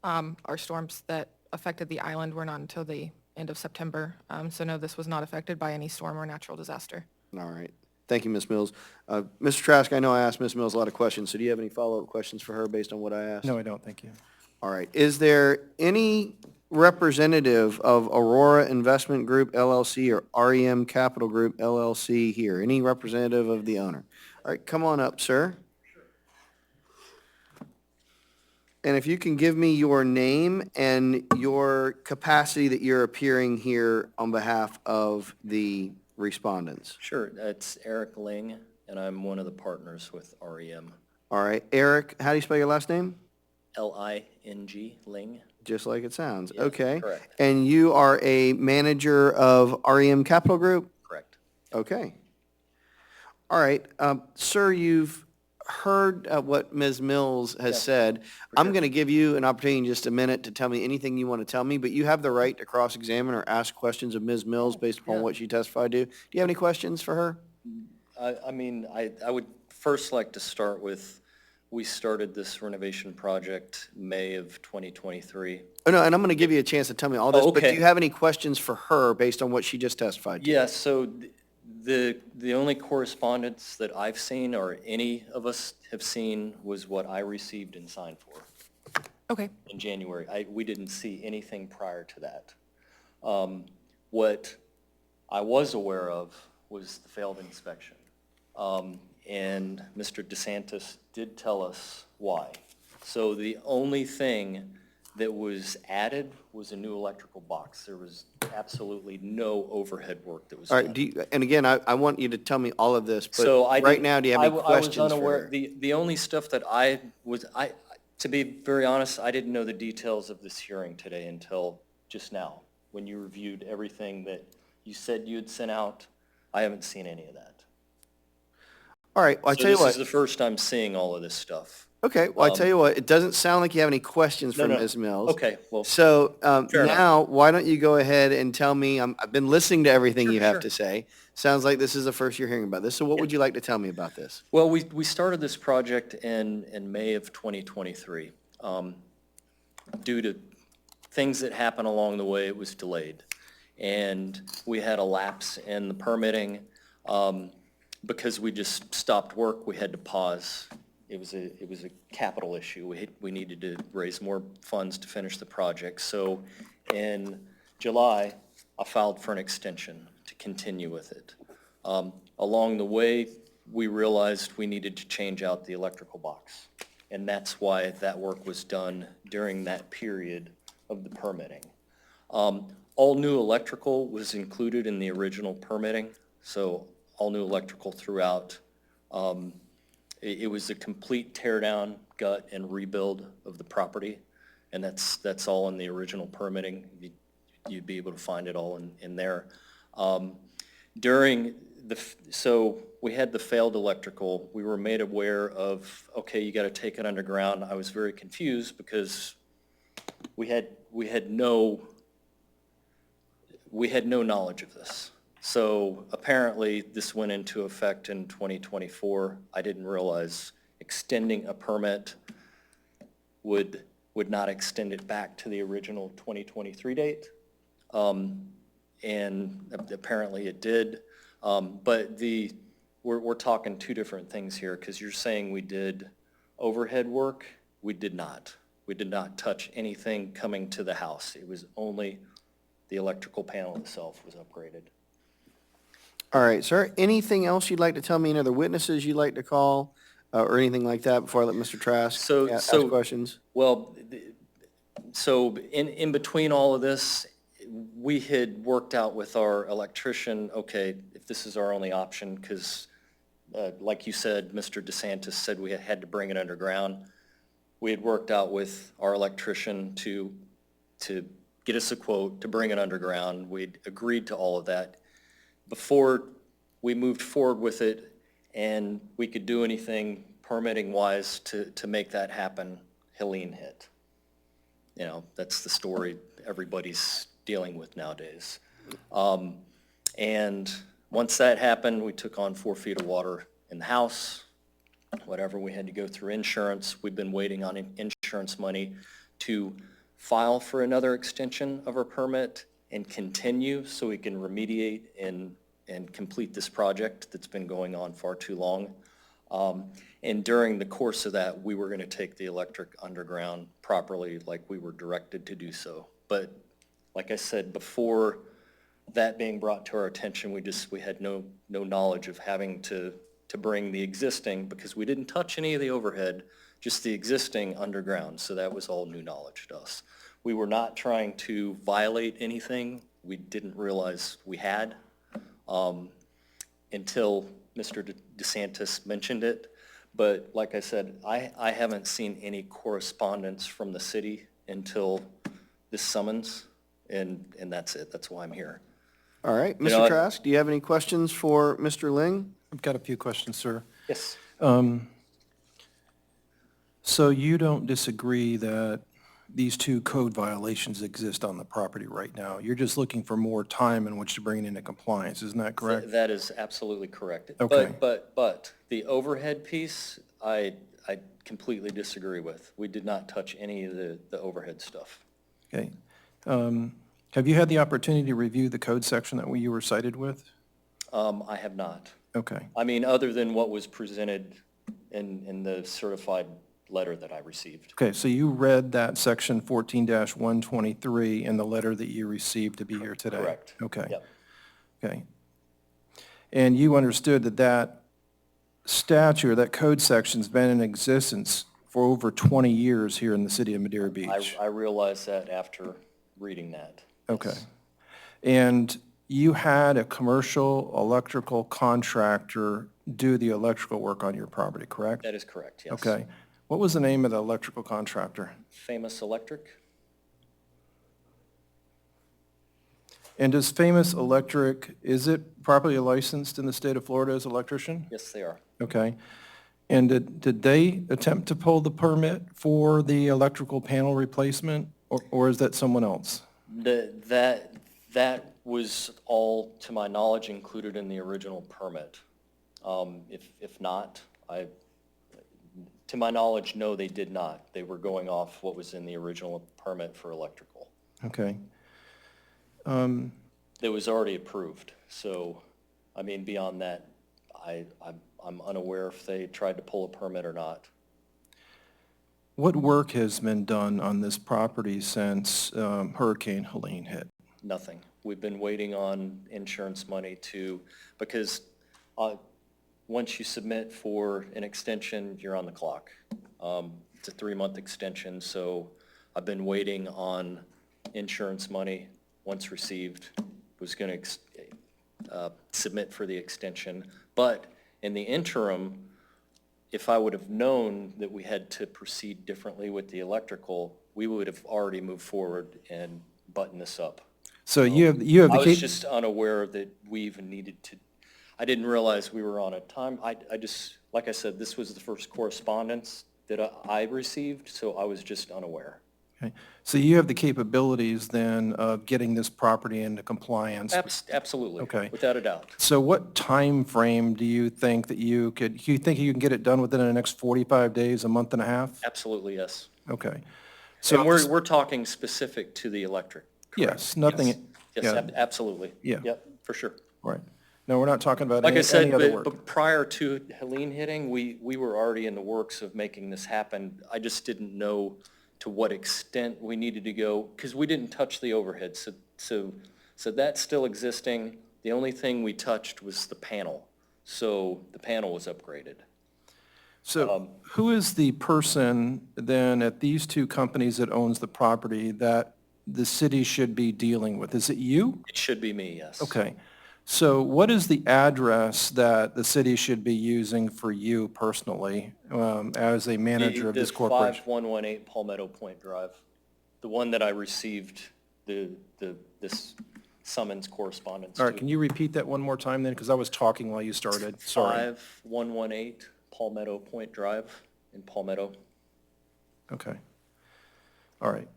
Our storms that affected the island were not until the end of September. So no, this was not affected by any storm or natural disaster. All right. Thank you, Ms. Mills. Mr. Trask, I know I asked Ms. Mills a lot of questions, so do you have any follow-up questions for her based on what I asked? No, I don't, thank you. All right. Is there any representative of Aurora Investment Group LLC or REM Capital Group LLC here? Any representative of the owner? All right, come on up, sir. And if you can give me your name and your capacity that you're appearing here on behalf of the respondents. Sure, it's Eric Ling, and I'm one of the partners with REM. All right, Eric, how do you spell your last name? L-I-N-G, Ling. Just like it sounds. Yes, Okay. correct. And you are a manager of REM Capital Group? Correct. Okay. All right. Sir, you've heard what Ms. Mills has Yes, said. for I'm sure. going to give you an opportunity in just a minute to tell me anything you want to tell me, but you have the right to cross-examine or ask questions of Ms. Mills based upon yeah. what she testified to. Do you have any questions for her? I would first like to start with, we started this renovation project May of 2023. Oh, no, and I'm going to give you a chance to tell me all this, Oh, but do okay. you have any questions for her based on what she just testified to? Yes, so the only correspondence that I've seen, or any of us have seen, was what I received and signed for Okay. in January. We didn't see anything prior to that. What I was aware of was the failed inspection. And Mr. DeSantis did tell us why. So the only thing that was added was a new electrical box. There was absolutely no overhead work that was All done. right, and again, I want you to tell me all of this, but So I right didn't- now, do you have any I questions was for unaware. her? The only stuff that to be very honest, I didn't know the details of this hearing today until just now, when you reviewed everything that you said you had sent out. I haven't seen any of that. All right, well, I So tell you this what. is the first I'm seeing all of this stuff. Okay, well, I tell you what, it doesn't sound like you have any questions for No. Ms. Mills. Okay, well, So fair enough. now, why don't you go ahead and tell me, I've been listening to everything Sure, you have sure. to say. Sounds like this is the first you're hearing about this, so what would you like to tell me about this? Well, we started this project in May of 2023. Due to things that happened along the way, it was delayed. And we had a lapse in the permitting. Because we just stopped work, we had to pause. It was a capital issue. We needed to raise more funds to finish the project. So in July, I filed for an extension to continue with it. Along the way, we realized we needed to change out the electrical box. And that's why that work was done during that period of the permitting. All new electrical was included in the original permitting, so all new electrical throughout. It was a complete tear down, gut, and rebuild of the property, and that's all in the original permitting. You'd be able to find it all in there. During so we had the failed electrical, we were made aware of, okay, you gotta take it underground. I was very confused because we had no knowledge of this. So apparently, this went into effect in 2024. I didn't realize extending a permit would not extend it back to the original 2023 date. And apparently it did. But we're talking two different things here, because you're saying we did overhead work. We did not. We did not touch anything coming to the house. It was only the electrical panel itself was upgraded. All right, sir, anything else you'd like to tell me, any other witnesses you'd like to call, or anything like that before I let Mr. Trask ask questions? Well, so in between all of this, we had worked out with our electrician, okay, if this is our only option, because like you said, Mr. DeSantis said we had to bring it underground. We had worked out with our electrician to get us a quote to bring it underground. We'd agreed to all of that. Before we moved forward with it and we could do anything permitting-wise to make that happen, Helene hit. You know, that's the story everybody's dealing with nowadays. And once that happened, we took on 4 feet of water in the house. Whatever, we had to go through insurance. We've been waiting on insurance money to file for another extension of our permit and continue so we can remediate and complete this project that's been going on far too long. And during the course of that, we were going to take the electric underground properly like we were directed to do so. But like I said, before that being brought to our attention, we had no knowledge of having to bring the existing, because we didn't touch any of the overhead, just the existing underground. So that was all new knowledge to us. We were not trying to violate anything. We didn't realize we had until Mr. DeSantis mentioned it. But like I said, I haven't seen any correspondence from the city until this summons, and that's it. That's why I'm here. All right, You know, Mr. Trask, do you have any questions for Mr. Ling? I've got a few questions, sir. Yes. So you don't disagree that these 2 code violations exist on the property right now? You're just looking for more time in which to bring it into compliance, isn't that correct? That is absolutely correct. Okay. But the overhead piece, I completely disagree with. We did not touch any of the overhead stuff. Okay. Have you had the opportunity to review the code section that you were cited with? I have not. Okay. I mean, other than what was presented in the certified letter that I received. Okay, so you read that section 14-123 in the letter that you received to be here today? Correct. Okay. Yep. Okay. And you understood that that statute, or that code section's been in existence for over 20 years here in the city of Madeira Beach? I realized that after reading that. Okay. And you had a commercial electrical contractor do the electrical work on your property, correct? That is correct, yes. Okay. What was the name of the electrical contractor? Famous Electric? And does Famous Electric, is it properly licensed in the state of Florida as electrician? Yes, they are. Okay. And did they attempt to pull the permit for the electrical panel replacement, or is that someone else? That was all, to my knowledge, included in the original permit. If not, to my knowledge, no, they did not. They were going off what was in the original permit for electrical. Okay. It was already approved. So, I mean, beyond that, I'm unaware if they tried to pull a permit or not. What work has been done on this property since Hurricane Helene hit? Nothing. We've been waiting on insurance money because once you submit for an extension, you're on the clock. It's a 3-month extension, so I've been waiting on insurance money. Once received, was going to submit for the extension. But in the interim, if I would have known that we had to proceed differently with the electrical, we would have already moved forward and buttoned this up. So you have the I was cap, just unaware that we even needed to, I didn't realize we were on a time, I just, like I said, this was the first correspondence that I received, so I was just unaware. okay. So you have the capabilities then of getting this property into compliance? Absolutely. Okay. Without a doubt. So what time frame do you think that you can get it done within the next 45 days, a month and a half? Absolutely, yes. Okay. So we're talking specific to the electric, correct? Yes, nothing, Yes, yeah, absolutely. Yeah. Yep, for sure. right. No, we're not talking about Like I any said, other work. but prior to Helene hitting, we were already in the works of making this happen. I just didn't know to what extent we needed to go, because we didn't touch the overhead, so that's still existing. The only thing we touched was the panel, so the panel was upgraded. So who is the person then at these two companies that owns the property that the city should be dealing with? Is it you? It should be me, yes. Okay. So what is the address that the city should be using for you personally as a manager of this corporation? The 5118 Palmetto Point Drive, the one that I received this summons correspondence to. All right, can you repeat that one more time then? Because I was talking while you started. Sorry. 5118 Palmetto Point Drive in Palmetto. Okay. All right.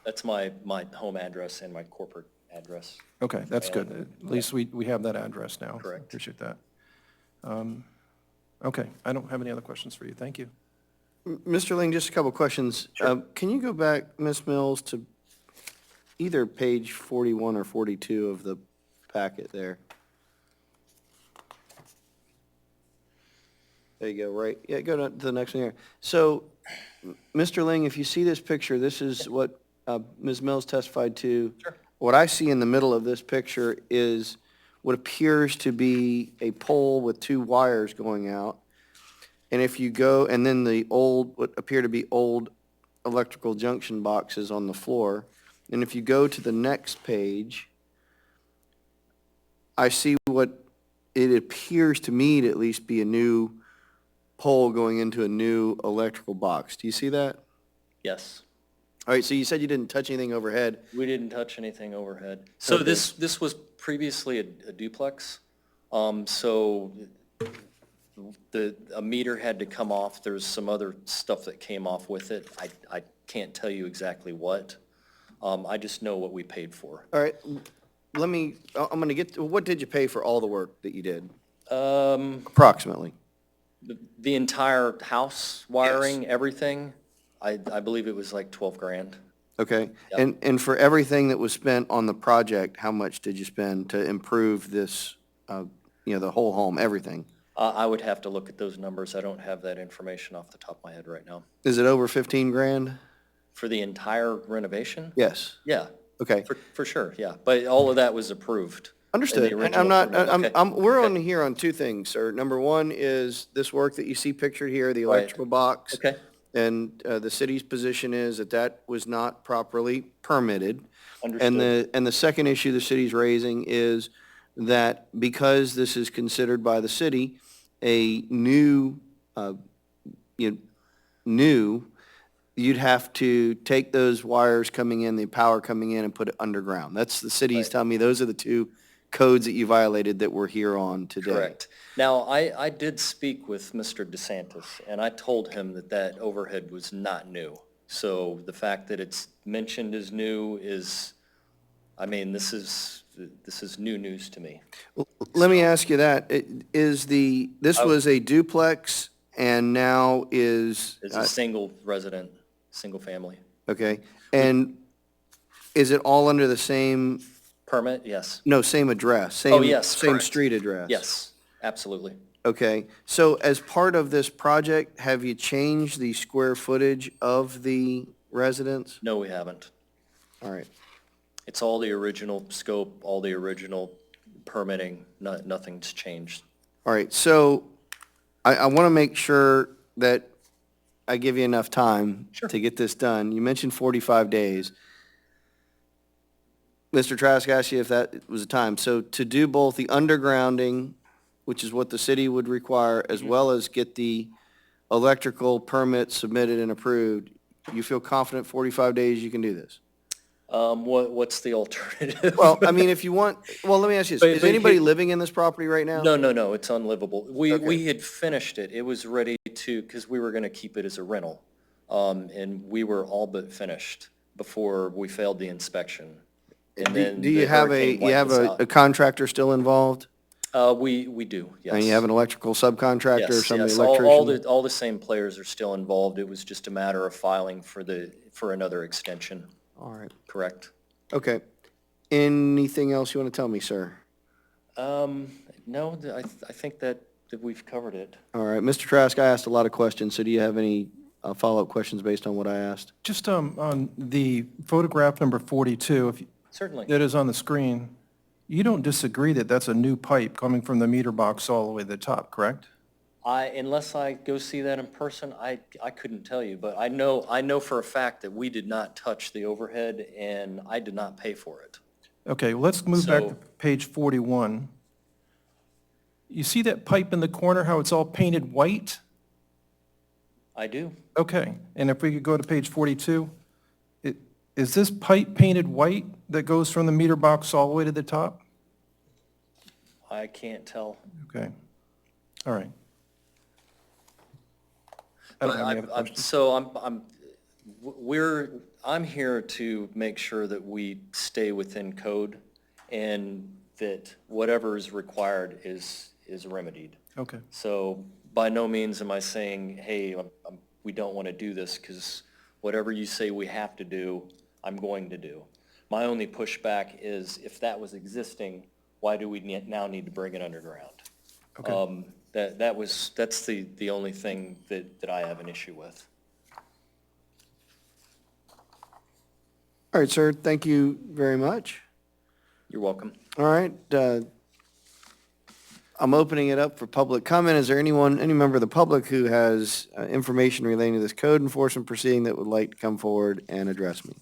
That's my home address and my corporate address. Okay, that's good. At least we have that address now. Correct. Appreciate that. Okay, I don't have any other questions for you. Thank you. Mr. Ling, just a couple questions. Can you go back, Ms. Mills, to either page 41 or 42 of the packet there? There you go, right? Yeah, go to the next one here. So, Mr. Ling, if you see this picture, this is what Ms. Mills testified to. Sure. What I see in the middle of this picture is what appears to be a pole with two wires going out. And if you go, and then what appear to be old electrical junction boxes on the floor. And if you go to the next page, I see what it appears to me to at least be a new pole going into a new electrical box. Do you see that? Yes. All right, so you said you didn't touch anything overhead. We didn't touch anything overhead. So Okay. this was previously a duplex. So a meter had to come off. There's some other stuff that came off with it. I can't tell you exactly what. I just know what we paid for. All right, I'm going to get, what did you pay for all the work that you did, approximately? The entire house wiring, everything, I believe it was like 12 grand. Okay, Yep. and for everything that was spent on the project, how much did you spend to improve this, the whole home, everything? I would have to look at those numbers. I don't have that information off the top of my head right now. Is it over 15 grand? For the entire renovation? Yes. Yeah, Okay, for sure, yeah. But all of that was approved. understood. And original I'm not, permit. we're Okay. on here on two things, sir. Number one is this work that you see pictured here, the electrical box. Okay, And the city's position is that that was not properly permitted. understood. And the second issue the city's raising is that because this is considered by the city a new, you'd have to take those wires coming in, the power coming in, and put it underground. That's the city's Right. telling me, those are the two codes that you violated that we're here on today. Correct. Now, I did speak with Mr. DeSantis, and I told him that overhead was not new. So the fact that it's mentioned as new is, I mean, this is new news to me. Let me ask you that. This was a duplex and now is, It's a single resident, single family. okay, and is it all under the same, Permit, yes. no, same address? Oh, yes, Same correct. street address? Yes, absolutely. Okay, so as part of this project, have you changed the square footage of the residence? No, we haven't. All right, It's all the original scope, all the original permitting, nothing's changed. all right, so I want to make sure that I give you enough time to get this done. You mentioned 45 days. Mr. Trask asked you if that was the time. So to do both the undergrounding, which is what the city would require, as well as get the electrical permit submitted and approved, you feel confident 45 days you can do this? What's the alternative? Well, I mean, if you want, well, let me ask you this. Is But anybody here- living in this property right now? No, it's unlivable. We Okay. had finished it. It was ready to, because we were going to keep it as a rental. And we were all but finished before we failed the inspection. And then Do you the have hurricane you have wiped us a out. contractor still involved? We do, yes. And you have an electrical subcontractor or Yes, somebody, yes. electrician? All the same players are still involved. It was just a matter of filing for another extension, All right, correct? okay. Anything else you want to tell me, sir? No, I think that we've covered it. All right, Mr. Trask, I asked a lot of questions, so do you have any follow-up questions based on what I asked? Just on the photograph number 42, Certainly. that is on the screen, you don't disagree that that's a new pipe coming from the meter box all the way to the top, correct? Unless I go see that in person, I couldn't tell you, but I know for a fact that we did not touch the overhead and I did not pay for it. Okay, well, let's move back to So- page 41. You see that pipe in the corner, how it's all painted white? I do. Okay, and if we could go to page 42, is this pipe painted white that goes from the meter box all the way to the top? I can't tell. Okay, all right. I don't have any other questions. So I'm here to make sure that we stay within code and that whatever is required is remedied. Okay, So by no means am I saying, hey, we don't want to do this, because whatever you say we have to do, I'm going to do. My only pushback is if that was existing, why do we now need to bring it underground? Okay. That's the only thing that I have an issue with. All right, sir, thank you very much. You're welcome. All right, I'm opening it up for public comment. Is there any member of the public who has information relating to this code enforcement proceeding that would like to come forward and address me?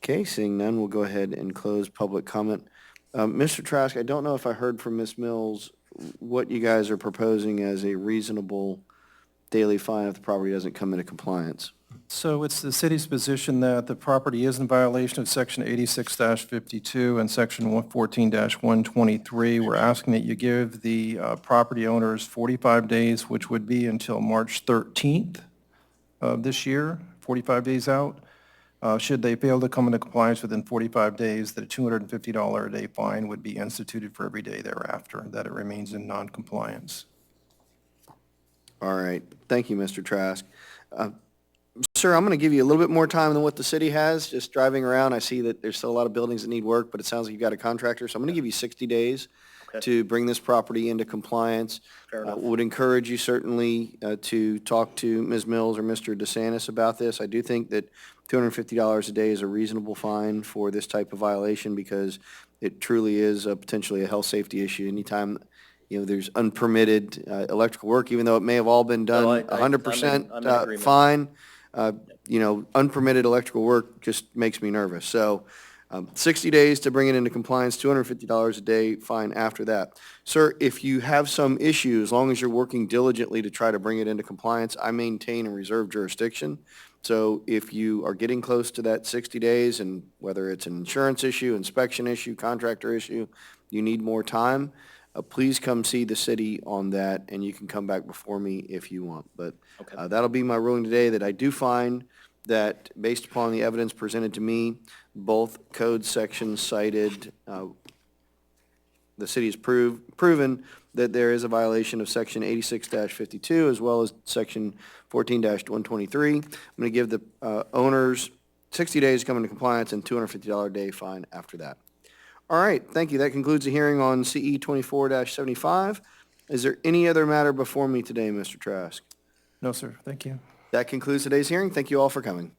Okay, seeing none, we'll go ahead and close public comment. Mr. Trask, I don't know if I heard from Ms. Mills what you guys are proposing as a reasonable daily fine if the property doesn't come into compliance. So it's the city's position that the property is in violation of section 86-52 and section 114-123. We're asking that you give the property owners 45 days, which would be until March 13th of this year, 45 days out. Should they fail to come into compliance within 45 days, that a $250 a day fine would be instituted for every day thereafter, that it remains in noncompliance. All right, thank you, Mr. Trask. Sir, I'm going to give you a little bit more time than what the city has. Just driving around, I see that there's still a lot of buildings that need work, but it sounds like you've got a contractor, so I'm going to give you 60 days Okay. to bring this property into compliance. Fair enough. Would encourage you certainly to talk to Ms. Mills or Mr. DeSantis about this. I do think that $250 a day is a reasonable fine for this type of violation because it truly is potentially a health safety issue. Anytime, there's unpermitted electrical work, even though it may have all been done No, I'm in 100% agreement. fine, unpermitted electrical work just makes me nervous. So 60 days to bring it into compliance, $250 a day fine after that. Sir, if you have some issue, as long as you're working diligently to try to bring it into compliance, I maintain and reserve jurisdiction. So if you are getting close to that 60 days, and whether it's an insurance issue, inspection issue, contractor issue, you need more time, please come see the city on that, and you can come back before me if you want. But Okay. that'll be my ruling today, that I do find that based upon the evidence presented to me, both code sections cited, the city has proven that there is a violation of section 86-52 as well as section 14-123. I'm going to give the owners 60 days to come into compliance and $250 a day fine after that. All right, thank you. That concludes the hearing on CE 24-75. Is there any other matter before me today, Mr. Trask? No, sir, thank you. That concludes today's hearing. Thank you all for coming.